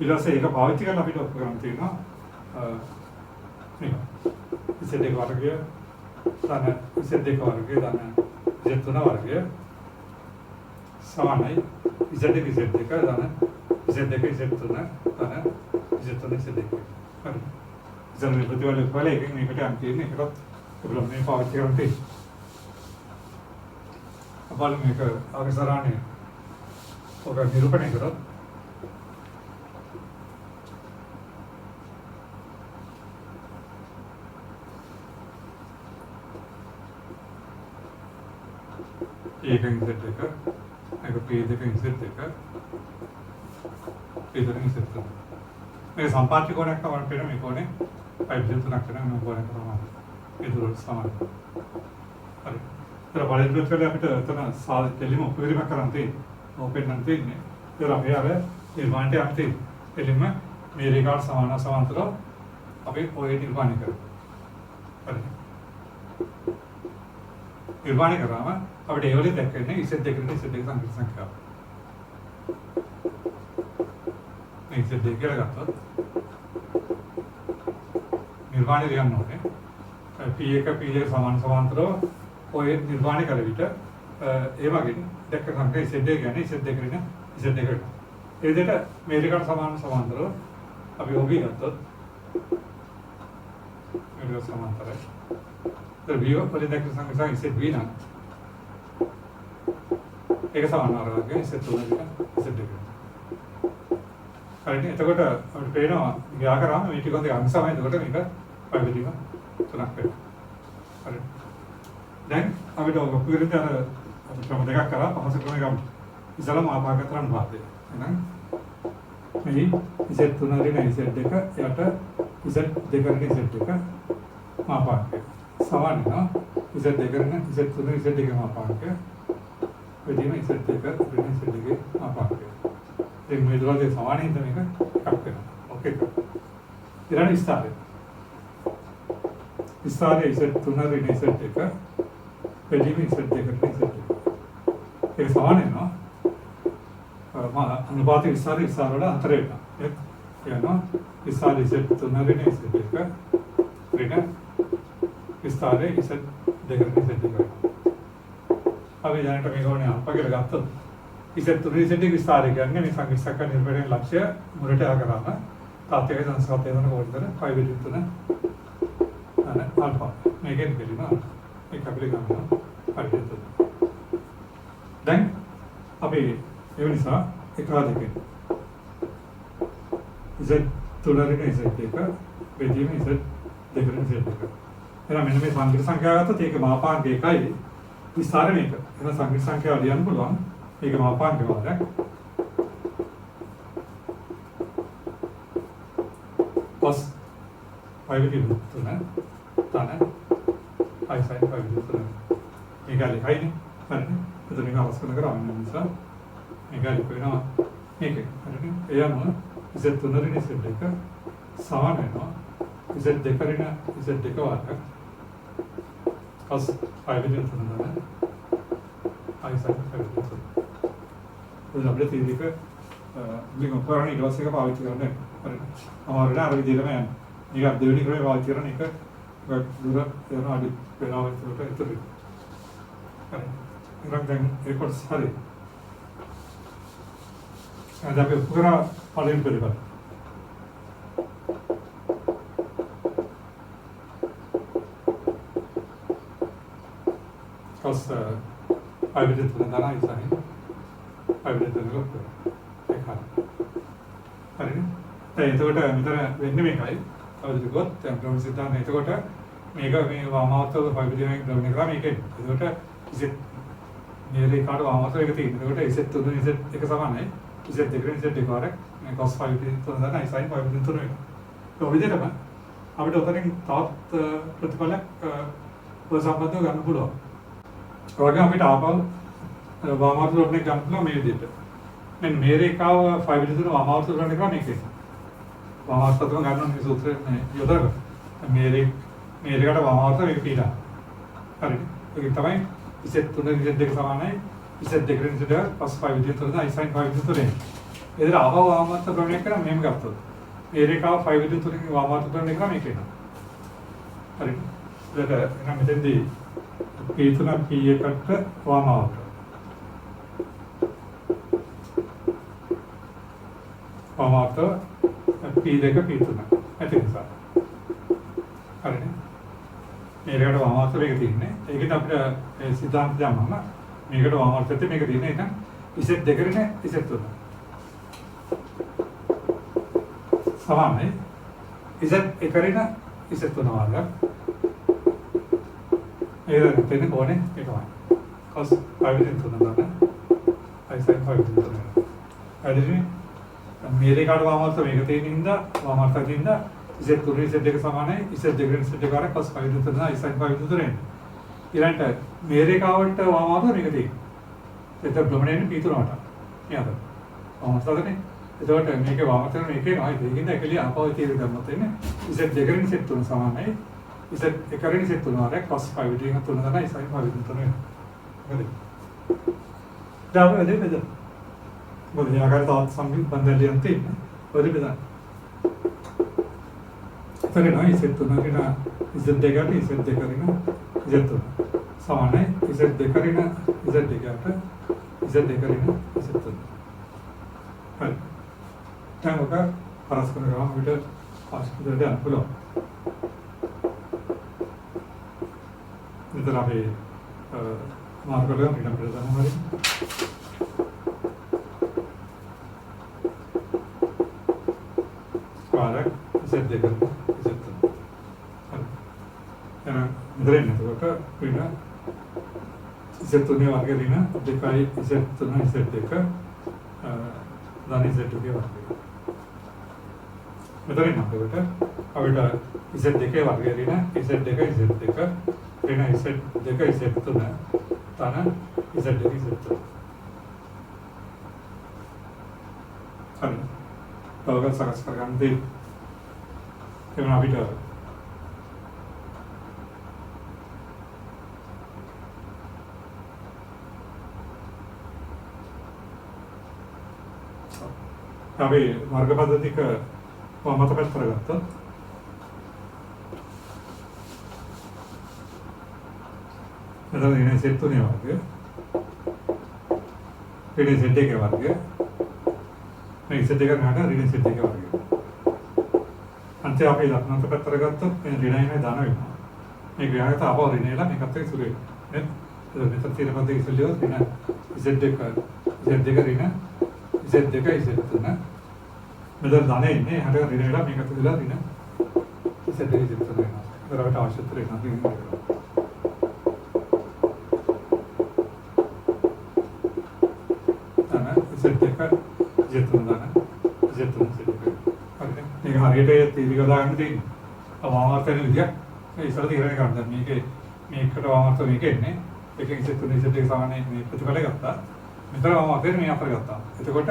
ඊළඟට ඒක පාවිච්චි කරලා අපිට උපකරණ තියෙනවා. මේක. Z එක වර්ගය ධන Z එක වර්ගය ධන Z3 වර්ගය සමානයි Z එක Z එක ධන Z එක Z3 ධන Z3 Z එක. හරි. ඉතින් මේ ප්‍රතිවල එකකින් මේකට යම් තියෙන්නේ ඒකත් ප්‍රොබ්ලම් මේ පාවිච්චි කරන්න තියෙන්නේ. අපල මේක ආගසරානේ ඔක නිරූපණය කරලා ඒකෙන් Z එක ඒක P දෙකෙන් Z එක P දෙකෙන් Z එක මේ සම්පාත්‍ය කෝණයක් තමයි පේන මේ කෝණේ 5 තුනක් වෙනවා මේ කෝණේ ප්‍රමාණය ඒ දුර සමානයි හරි ඒතර බලද්දී කියලා අපිට එතන දෙලිම උපරිම කරන් තියෙන්නේ ඕපන් නම් තියෙන්නේ ඒතර අපි අර නිර්මාණයට යම් තියෙන්නේ එළිම මේ රේඛාවට සමානව සමාන්තරව අපි ඔය නිර්මාණය කරමු නිර්මාණය කරාම අපිට ඒ වලින් දැක්කන්නේ ඉසෙට් දෙකකින් ඉසෙට් දෙක සංකීර්ණ සංඛ්‍යාව. මේ ඉසෙට් දෙක කියලා ගත්තොත් නිර්මාණය ලියන්න ඕනේ. P1 P2 සමාන්තරව ඔය නිර්මාණය කර විට ඒ වගේ දැක්ක සංඛ්‍යා ඉසෙට් දෙක කියන්නේ ඉසෙට් දෙකකින් ඉසෙට් දෙකකට. ඒ විදිහට මේ දෙකට සමාන්තරව අපි ඔබ ගත්තොත් මේක සමාන්තරයි. तर V වලින් දැක්ක සංඛ්‍යා ඉසෙට් V නම් ඒක සමානවරගේ ඉසෙට් තුනක ඉසෙට් දෙක. හරිනේ. එතකොට අපිට පේනවා ගියා කරාම මේ ටික හොඳ අංග සමයි. එතකොට මේක පරිවිදිම තුනක් වෙනවා. හරි. දැන් අපිට ඔක පිළිවෙලට අර අපි ක්‍රම දෙකක් කරා පහසු ක්‍රම ගමු. ඉතලම ආපාකතරන් වාදය. එහෙනම් මේ ඉසෙට් තුන රින ඉසෙට් දෙක යට ඉසෙට් දෙක රින ඉසෙට් දෙක ආපාකය. සමාන වෙනවා. ඉසෙට් දෙක රින ඉසෙට් තුන ඉසෙට් දෙක ආපාකය. වෙදීම ඉසෙට් දෙක රින ඉසෙට් දෙක ආපාකය. දැන් මේ දෙකේ සමානින්ද මේක එකක් වෙනවා. ඕකේ. ඊළඟ විස්තරය. විස්තරය ඉසෙට් තුන රින ඉසෙට් දෙක වෙදීම ඉසෙට් දෙක රින ඉසෙට් දෙක. ඒක සමාන වෙනවා. अनुपात विस्तार वल अंतर विस्तार इसेट तुन ऋण इसेट ऋण विस्तार इसेट दर इसेट अभी जानते अल्पगे इसेट तुन इसेट विस्तार संख्या निर्वहण लक्ष्य मुरटे आगरा तात्विक संस्कृत फाइव अल्फा मेगेन देन अभी एवनिसा एकाधिक इसेट तुलरिन इसेट देख वेदीम इसेट देकर इसेट देख एना मेन में संकीर्ण संख्या तो तेके मापांक एकයි विस्तार මේක එන සංකීර්ණ සංඛ්‍යාව ලියන්න පුළුවන් මේක මාපාංක වාරයක් cos 5 3 තන i sin 5 3 මේක ලියයිනේ හරිනේ එතන මේක අවස්කරන කරා නිසා මේක ලියනවා මේක හරිනේ එයම z තුන රින z දෙක සමාන වෙනවා z දෙක රින z දෙක වාරයක් cos 5 3 තන I sin 5 3 तो अपने तीन का लेकिन पुरानी इलाज से का पावित करने हमारे ना अभी दिल्ली में ये आप देवनी करें पावित करने का दूसरा यार आदि पहनावे तो इतना रंग रंग एक और सारे जब ये पूरा पालन करेगा कस आयुर्वेद तो ना ऐसा है आयुर्वेद तो लोग देखा अरे नहीं तो कोटा मित्र वेन्ने में काय और जो कोट टेम्परमेंट सिद्धांत नहीं तो कोटा मेगा में वामावत तो आयुर्वेद में डरने का में के तो कोटा इसे मेरे कार्ड वामावत एक तीन तो कोटा इसे तो इसे एक समान है इसे देखने से डिकोर है मैं कॉस्ट 5 तो ना ऐसा ही 5 तो नहीं तो अभी देखा अब तो उतने थॉट प्रतिफल वो संबंध का अनुकूल हो और अगर हम इट आप वामावत रोडने का अनुकूल मेरे देते मैं मेरे का 5 तो वामावत रोडने का नहीं किया वामावत तो गाना नहीं सूत्र में योद्धा मेरे का वामावत एक पीड़ा अरे तो कितना भाई इसे तुमने इसे देख समान है इसे देख रहे हैं इसे बस 5 तो ना ऐसा ही 5 तो नहीं इधर आवा वामावत रोडने का मैं करता हूँ मेरे का 5 तो वामावत रोडने का नहीं किया अरे इधर ना मित्र दी पीतुना पीए कट वामावत वामावत पी देख पीतुना ऐसे इंसान अरे ने मेरे का वामावत एक दिन ने एक दिन अपने सिद्धांत जामा ना मेरे का वामावत से मेरे दिन है ना इसे देख रहे हैं इसे तो समान है इसे एक करें ना इसे तो ना वाला इधर तेरे कोने एक बार cos 5 तो ना ना ऐसा 5 तो ना अरे मेरे कार्ड वामावत तो मेरे तीन इंदा वामावत तीन इंदा इसे तुरंत इसे देख समान है इसे देख रहे इसे देख रहा है cos 5 तो ना ऐसा 5 तो नहीं इलांट मेरे कावट वामावत मेरे तीन इधर ब्रह्मणे ने पीतु नाटा यहाँ पर वामावत तो नहीं इधर मेरे वामावत मेरे ना इधर इधर के लिए आप और तीन इधर मत है ना इसे देख रहे इसे तुरंत समान है Z එක ඍණ Z 3 වාරයක් plus 5 විදිහකින් 3 තමයි sin 5 විදිහට 3 වෙනවා. හරි. දැන් ඔය දෙන්න බෙදන්න. මොකද යාකාර තවත් සම්බන්ධයෙන් තියෙන්නේ. ඔය බෙදන්න. එතන නයි Z 3 ඍණ Z දෙකට Z දෙක ඍණ Z 3. සමානයි Z දෙක ඍණ Z දෙකට Z දෙක ඍණ Z 3. හරි. දැන් ඔක පරස්පර ගාම අපිට පාස්කල් දෙන්න පුළුවන්. මෙතන අපි මාර්ග වල ඊට අපිට දැනගන්න හරි. පාරක් Z දෙක Z 3. හරි. එහෙනම් මෙතන එතකොට ඍණ Z 3 වර්ග ඍණ දෙකයි Z 3 Z දෙක ධන Z දෙකේ වර්ගය. මෙතන එතකොට අපිට Z දෙකේ වර්ගය ඍණ Z දෙක Z දෙක ऋण Z දෙක Z 3 තන Z දෙක Z 3. හරි. තවගත් සකස් කරගන්න දෙයි. එතන අපිට අපි වර්ග පද්ධතික මතක කරගත්තා. මෙතන ඍණ Z 3 වර්ගය ඍණ Z දෙක වර්ගය මේ Z දෙක ගන්න ඍණ Z දෙක වර්ගය අන්තිම අපි ලක්ෂණ පැත්තට ගත්තොත් මේ ඍණයයි ධන වෙනවා මේ ක්‍රියාවට ආපහු ඍණයලා මේකත් එක්ක සුළු වෙනවා නේද මෙතන තියෙන පදේ ඉස්සෙල්ලා ඍණ Z දෙක ඍණ Z දෙක Z 3 මෙතන ධන ඉන්නේ හැට ඍණයලා මේකත් එක්කලා ඍණ Z දෙක Z 3 වෙනවා ඒකට අවශ්‍ය ත්‍රිකෝණ හරියට තීවික දාගන්න තියෙන්නේ. වාමාර්ථන විදියක් මේ ඉස්සර තීරණය කරන්න. මේකට වාමාර්ථන මේක එන්නේ. එකකින් Z 3 Z 2 සමානයි මේ ප්‍රතිඵලය ගත්තා. මෙතන වාමාර්ථන මේ අතර ගත්තා. එතකොට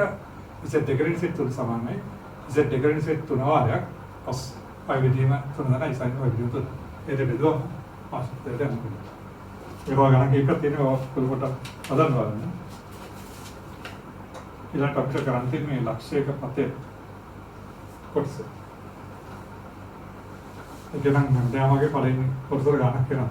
Z 2 Z 3 සමානයි. Z 2 Z 3 වාරයක් cos π විදිහම 3 දරයි sin π විදිහට. ඒක බෙදුවම ආශ්‍රිතයට යනවා. ඒක ගණන් කීපයක් තියෙනවා පොඩ්ඩක් හදන්න බලන්න. ඊළඟට අපිට කරන්න තියෙන්නේ මේ ලක්ෂයක පතේ කොටස. ඒක නම් දැන් පළවෙනි කොටසට ගණන් කරනවා.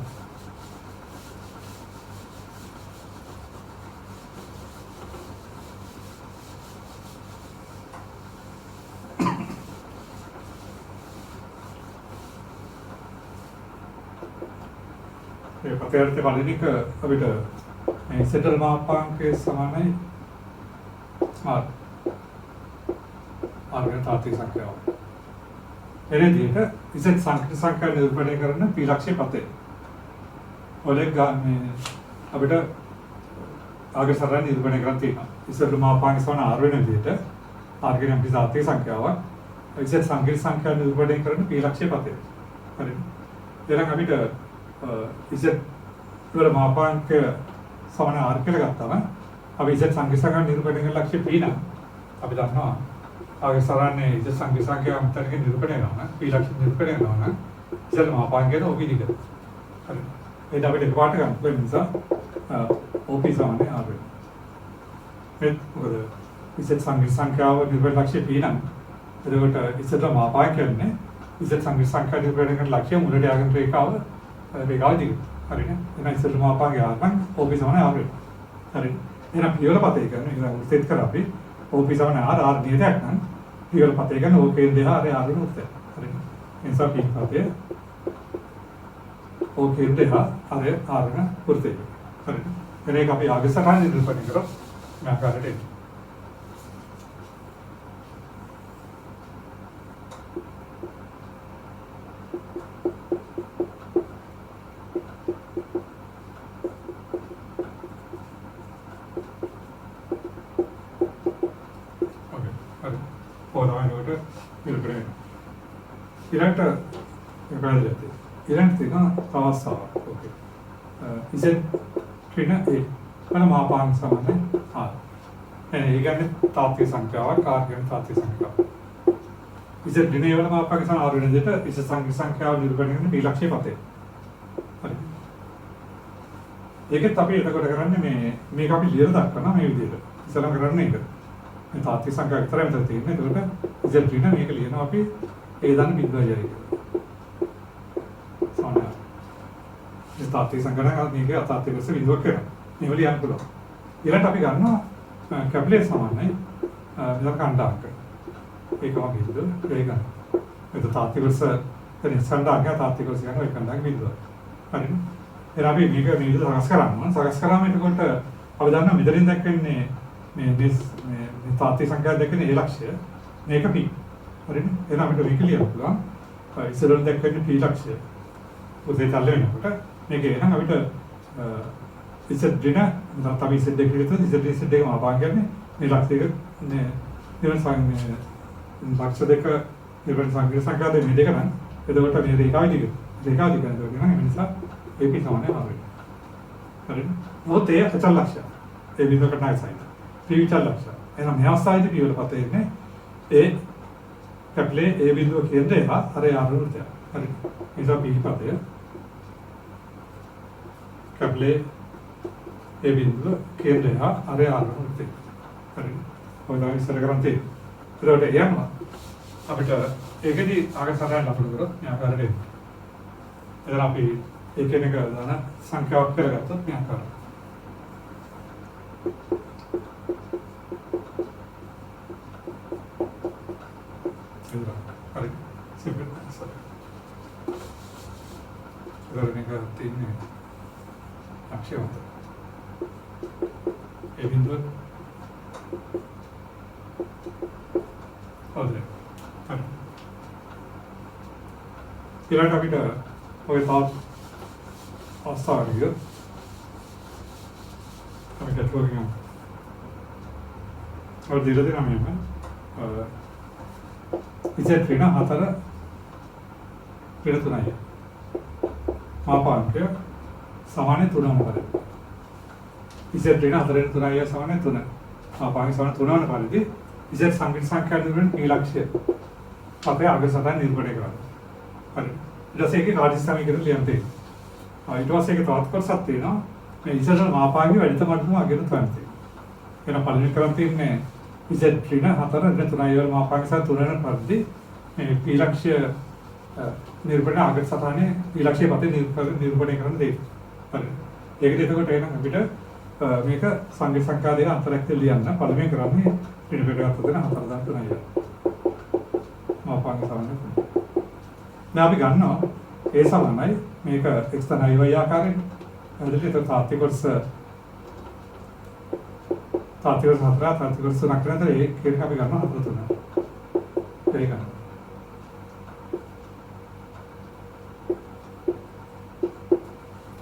ඒ පතේට පළවෙනි එක අපිට මේ සෙටල් මාපාංකයේ සමානයි R. R වෙන තාත්වික සංඛ්‍යාව. එරෙදිට Z සංඛ්‍යා නිරූපණය කරන පීලක්ෂය පතේ. ඔලෙක් ගන්න අපිට ආගේ සරණ නිරූපණය කරන්න තියෙනවා. ඉස්සෙල්ලා මාපාංක සමාන R වෙන විදිහට R කියන අපේ තාත්වික සංඛ්‍යාවක් Z සංඛ්‍යා නිරූපණය කරන පීලක්ෂය පතේ. හරිද? ඊළඟ අපිට Z වල මාපාංක සමාන R කියලා ගත්තාම අපි Z සංඛ්‍යා නිරූපණය කරන ලක්ෂ්‍ය P නම් අපි දන්නවා ආගේ සරන්නේ Z සංඛ්‍යා අතරක නිරූපණය කරනවා පීලක්ෂ්‍ය නිරූපණය කරනවා Z මාපාංකයට OP දිග. හරි. ඒක අපිට එකපාරට ගන්න පුළුවන් නිසා OP සමානයි R වෙනවා. ඒත් මොකද Z සංඛ්‍යාව නිරූපණය ලක්ෂ්‍ය P නම් එතකොට Z මාපාංක කියන්නේ Z සංඛ්‍යා නිරූපණය කරන ලක්ෂ්‍ය මුලට යන රේඛාව දිග. හරිනේ. එහෙනම් Z මාපාංකය R නම් OP සමානයි R වෙනවා. හරි. එහෙනම් පියවර පතේ කරන එක උත්තර කර අපි OP සමාන R නියතයක් නම් පියවර පතේ කරන OP දෙහා R වෙන උත්තර. හරිද? එනිසා P පතේ OP දෙහා R වෙන උත්තර. හරිද? එනේක අපි ආගසහන නිරූපණය කරොත් මේ ආකාරයට එන්නේ. ඊළඟට තියෙනවා තවස්සාවක්. ඕකේ. Z ඍණ A වල මාපාංක සමානයි R. ඒ කියන්නේ තාත්වික සංඛ්‍යාවක් R කියන තාත්වික සංඛ්‍යාවක්. ඉතින් දිනේ වල මාප්පක සම ආර වෙන දෙයට ඉස සංඛ්‍යාව නිරූපණය කරන P ලක්ෂය පතේ. හරි. ඒකත් අපි එතකොට කරන්නේ මේක අපි ලියලා දක්වනවා මේ විදිහට. ඉස්සලම කරන්නේ ඒක. මේ තාත්වික සංඛ්‍යා විතරයි මෙතන තියෙන්නේ. එතකොට Z දින මේක ලියනවා අපි ඒ දාන බිඳුවයි කියලා. සාමාන්‍ය. මේ තාත්වික සංඛ්‍යා මේක අතාත්වික වශයෙන් බිඳුවක් කරනවා. මේව ලියන්න පුළුවන්. ඊළඟට අපි ගන්නවා කැපිටල් සමානයි මෙතන කණ්ඩායමක. ඒකම බිඳුව ඒක ගන්න. මෙතන තාත්වික වශයෙන් එතන සංඛ්‍යාව තාත්වික වශයෙන් ගන්න ඒ කණ්ඩායමක බිඳුව. හරිද? එහෙනම් අපි මේක මේ විදිහට සකස් කරනවා. සකස් කරාම එතකොට අපි දන්නවා මෙතනින් දැක්වෙන්නේ මේ තාත්වික සංඛ්‍යාව දැක්වෙන්නේ ඒ ලක්ෂය. මේක P. හරිද? එහෙනම් අපිට මේක ලියන්න පුළුවන්. ඉස්සරහින් දැක්වෙන්නේ P ලක්ෂය. උදේ තල්ල වෙනකොට මේක එහෙනම් අපිට ඉස්සර දින තමයි ඉස්සර දෙක විතර ඉස්සර දෙක මාපාන් කියන්නේ මේ ලක්ෂයක මේ නිවන ලක්ෂ දෙක නිවන සංඛ්‍යාව දෙක දෙක නම් එතකොට මේ රේඛාව දිග කරනවා ඒ නිසා AP සමානයි ආවෙ. හරිද? මොකද ඒ අචල ලක්ෂය. ඒ බිඳුවකට නැහැ සයින්. P විචල ලක්ෂය. එහෙනම් මේ අවස්ථාවේදී P වල පතේ ඉන්නේ ඒ කැපිටල් A බිඳුව කේන්ද්‍රය අර ආවෘතය. හරිද? නිසා P පතය කැපිටල් A බිඳුව කේන්ද්‍රය අර ආවෘතය. හරිද? ඔයලා ඉස්සර කරන්නේ. ඒකට යනවා. අපිට ඒකෙදි ආගම සටහන් ලකුණු කරොත් මේ ආකාරයට එනවා. එතන අපි ඒකෙන් එක දාන සංඛ්‍යාවක් කරගත්තොත් මේ ආකාරයට. හරි. Simple answer. ඒකෙන් එක තියෙන්නේ අක්ෂරවල. ඒ බිඳුව හොඳයි. හරි. ඊළඟට අපිට ඔය තාත් අවස්ථාවලිය අපි කටවරින් ඔය දිලදී නම් එන්න ඉතින් වෙන හතර වෙන තුනයි මාපාංකය සමාන 3 වන ඉතින් වෙන හතරෙන් 3යි සමාන 3 මාපාංකය සමාන 3 වන පරිදි ඉතින් සංඛ්‍යා දිවෙන P ලක්ෂය අපේ අග සටහන් නිරූපණය කරනවා. හරි. ඊට පස්සේ ඒකේ කාර්ය සමීකරණ ලියන්න තියෙනවා. ඊට පස්සේ ඒක තවත් කොටසක් තියෙනවා. මේ ඉස්සරහ මාපාංගයේ වැඩිත මට්ටම අගන තැන තියෙනවා. එහෙනම් පළවෙනි කරන් තියන්නේ Z ඍණ 4 ඍණ 3යි වල මාපාංග සහ 3 වෙන පරිදි මේ P ලක්ෂය නිරූපණය අග සටහනේ P ලක්ෂය පතේ නිරූපණය කරන්න දෙන්න. හරි. ඒකද එතකොට එහෙනම් අපිට මේක සංඛ්‍යා සංඛ්‍යා දෙක අතරක් ලියන්න පළවෙනි කරන්නේ ඍණ පිටගත දෙන 4 දාන්න 3යි. මාපාංග සමනය. දැන් අපි ගන්නවා ඒ සමානයි මේක x තන y ආකාරයෙන්. හරිද? ඒක තාත්වික කොටස තාත්වික කොටස හතර තාත්වික කොටස තුනක් නේද? ඒක අපි ගන්නවා හතර තුන. ඒක ගන්නවා.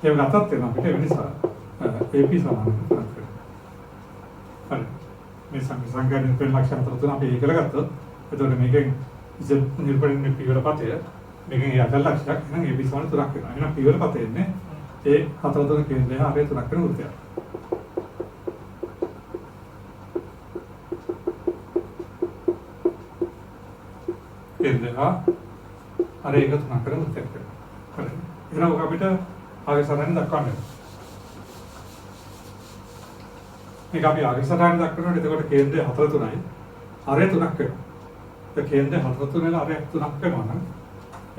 ඒක ගත්තත් වෙන අපිට ඒ නිසා AP සමානයි තුනක් වෙනවා. හරි. මේ සංඛ්‍යා නිරූපණ ලක්ෂණ තුන අපි ඒක කරගත්තොත් එතකොට මේකෙන් Z නිරූපණය P වල පතය මේකෙන් ඒ අකල් ලක්ෂයක් එහෙනම් AB සමාන 3ක් වෙනවා. එහෙනම් P වල පතේ ඉන්නේ ඒ 4 තුන කේන්ද්‍රය අපේ 3ක් වෙන වෘත්තයක්. කේන්ද්‍රය අර ඒක 3ක් වෙන වෘත්තයක් වෙනවා. හරි. එහෙනම් ඔක අපිට ආගේ සටහන දක්වන්න. මේක අපි ආගේ සටහන දක්වනකොට එතකොට කේන්ද්‍රය 4 3යි අරේ 3ක් වෙනවා. ඒ කේන්ද්‍රය 4 3 වල අරේ 3ක් වෙනවා නම්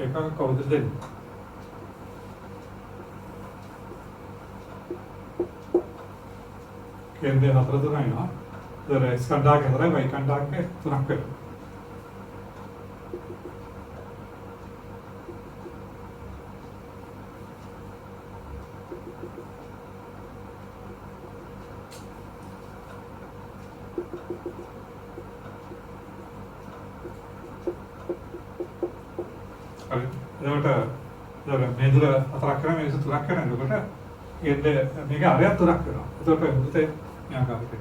ඒක කවුද දෙන්නේ? කේන්ද්‍රය 4 3යි නවා. ඒතර x කණ්ඩායම 4යි y කණ්ඩායම 3ක් වෙනවා. හරි. එතකොට මේ දුර 4ක් කරා මේක 3ක් කරා. එතකොට කේන්ද්‍රය මේක අරයක් 3ක් වෙනවා. එතකොට මුතේ න්‍යාකාරයට.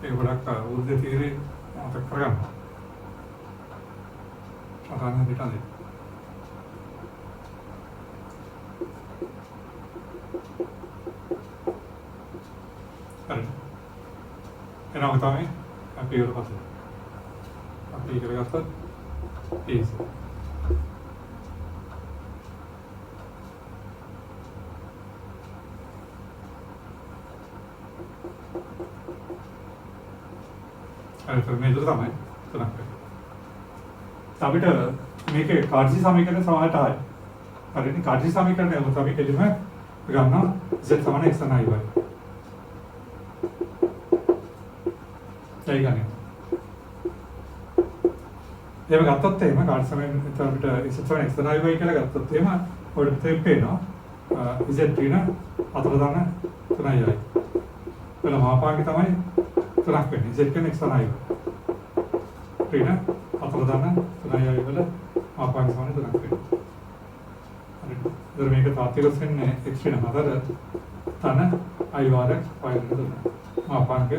ඒක ගොඩක් උද්දේ තීරේ මතක කරගන්න. සාමාන්‍ය පිටානේ. හරි. එනවා තමයි අපි වල පස්සේ. P කියලා ගත්තොත් P. අර මේ දුර තමයි තුනක් වෙන්නේ. අපිට මේකේ කාර්ජි සමීකරණ සමහරට ආයි. හරිනේ කාර්ජි සමීකරණය වුණත් අපි කෙලිම ගන්නවා z සමාන x නා y. ඒ ගන්නේ. එහෙම ගත්තොත් එහෙම කාර්ජි සමීකරණ අපිට z සමාන x නා y කියලා ගත්තොත් එහෙම ඔයාලට තේරෙනවා z ත්‍රිණ අතර දාන 3යි. වෙන මාපාංගය තමයි 3ක් වෙන්නේ. z කියන්නේ x නා y. ත්‍රිණ අතර දාන 3යි වල මාපාංගය සමාන 3ක් වෙනවා. हरी මේක තාත්වික වශයෙන් x වෙන හතර තන i වාරයක් y වෙන දුන්න. මාපාංගය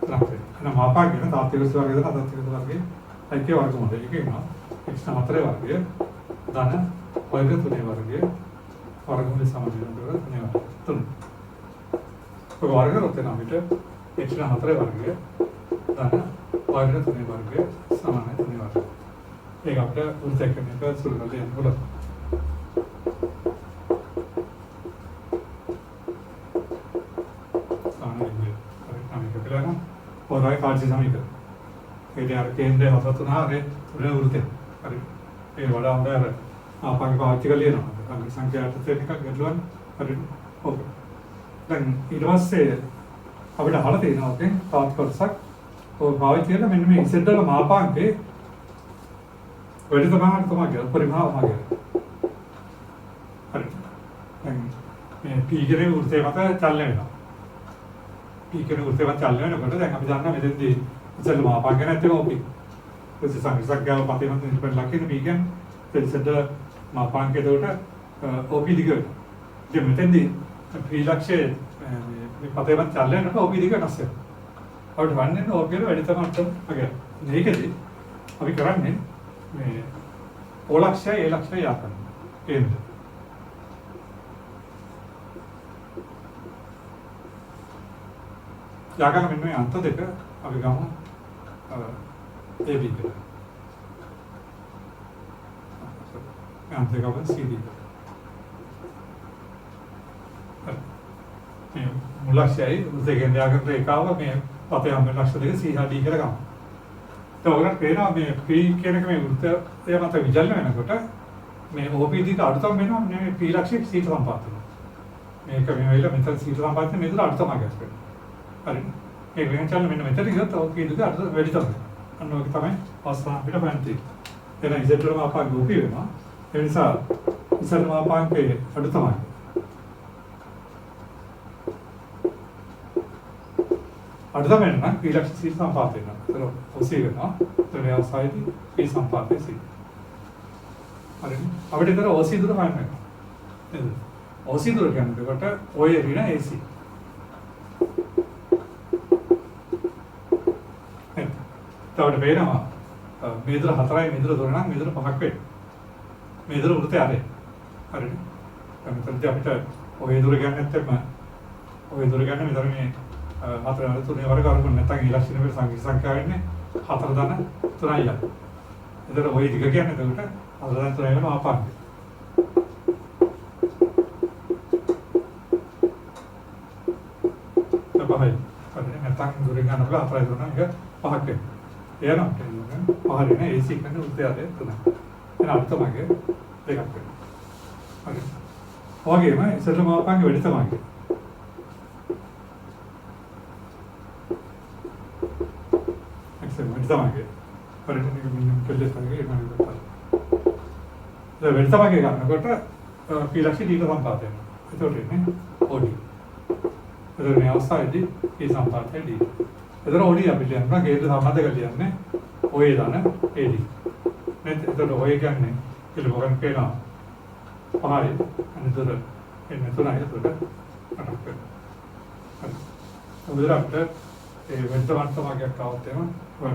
3ක් වෙනවා. එහෙනම් මාපාංගය කියන තාත්වික වර්ගයද අතාත්වික වර්ගයේ අයිතිය වර්ගමූලය. ඒක වෙනවා x 4 වර්ගය ධන y 3 වර්ගය වර්ගමූල සමගින් වෙනවා 3. ඔය වර්ග කරොත් එන අපිට x 4 වර්ගය ධන y 3 වර්ගය සමානයි 3 වර්ගය. ඒක අපිට උන්සෙක්කෙනික සුළු කරලා යන්න පුළුවන්. और आए कार्य समीकरण ये यार केंद्र होता तो ना अरे उन्हें उड़ते अरे ये बड़ा होता है आप आगे बात कर लिए ना आगे संख्या आते थे निकाल गया अरे ओके लेकिन इधर से अब इधर हालत है ना ओके बात कर सक और बात ये ना मैंने में इसे डर मापांग के वैसे तो बाहर तो आ गया परिभाव आ गया अरे मैं पी के लिए उड़ते मतलब चलने में P කියන උත්තරය චලනය වෙනකොට දැන් අපි දන්නවා මෙතෙන්දී ඉතින් මාපාංගය නැත්නම් OP. ඒක සංකේතයක් පතේම ඉතින් ලකින P කියන්නේ ඉතින් මාපාංගයට උඩ OP දිග වෙනවා. ඉතින් මෙතෙන්දී P ලක්ෂයේ මේ පතේම චලනය වෙනකොට OP දිග වෙනස් වෙනවා. අපිට වන්නේ OP වල වැඩි තමයි අගය. මේකදී අපි කරන්නේ මේ O ලක්ෂය A ලක්ෂය යා කරනවා. කේන්ද්‍ර जाकर मैंने अंत देखा अभी गाँव ए बी पे अंत देखा बस सी डी पे मुलाक़ आई उसे कहने आकर तो एक आवा मैं पता है हमें लक्ष्य देखे सी डी के लगाऊं तो अगर कहना मैं पी के ने मैं उल्टे ये मतलब विजल में ना कोटा मैं ओपीडी का अर्थ में ना मैं पी लक्ष्य सीट संपादन मैं कभी मेरा मित्र सीट संपादन में तो अर्थ मांगे इसके अरे एक वेंचर में मेथड इधर तो कि इधर अर्थ वेडी तो अन्नो की तमें पास्ता बिना बनती है ना इसे तो हम आपा गोपी है ना ऐसा इसे हम आपा के अर्थ मांगे अर्थ में ना कि लक्ष्य सीट संपादन ना तो उसी है ना तो व्यवसाय की पी संपादन सी अरे अब इधर ओसी दूर फाइन है ओसी दूर क्या मतलब बट ओए रीना एसी तब बेरा मेदर हतराई मेदर दोरना मेदर पहाके मेदर उड़ते आ रहे अरे कमी तो जब तक वो इधर क्या नहीं में वो इधर क्या नहीं इधर में हतरा तो नहीं वाले कारण को नेता की इलाज में संख्या है ने हतरा दाना तो नहीं यार इधर वही दिखा क्या नहीं तो उठा हतरा दाना तो नहीं वाला आप आगे तब भाई अरे नेता की दूरी का नबला हतरा इधर ना ये पहाके ये ना पहाड़ी ने ऐसी करने उल्टे आते तो ना ये अर्थ मांगे देखा कर अरे आगे मैं इसे तो माँ पांगे बैठे तो मांगे एक्सेल बैठे तो मांगे अरे नहीं मिनिमम कर लेता है ये मैंने बताया जब बैठे तो मांगे करना कोटा पीलाशी डी का संपादन है ये तो ठीक ओडी इधर में अवस्था है डी ये संपादन है डी इधर ओडी आप लिया ना गेट सामने कर लिया हमने ओए दाना एडी ने इधर ओए क्या ने किलो बगन पे ना पहाड़ी इधर इनमें तो नहीं तो अटक कर उधर आप ये वेंटरमान तो आगे क्या होते हैं वह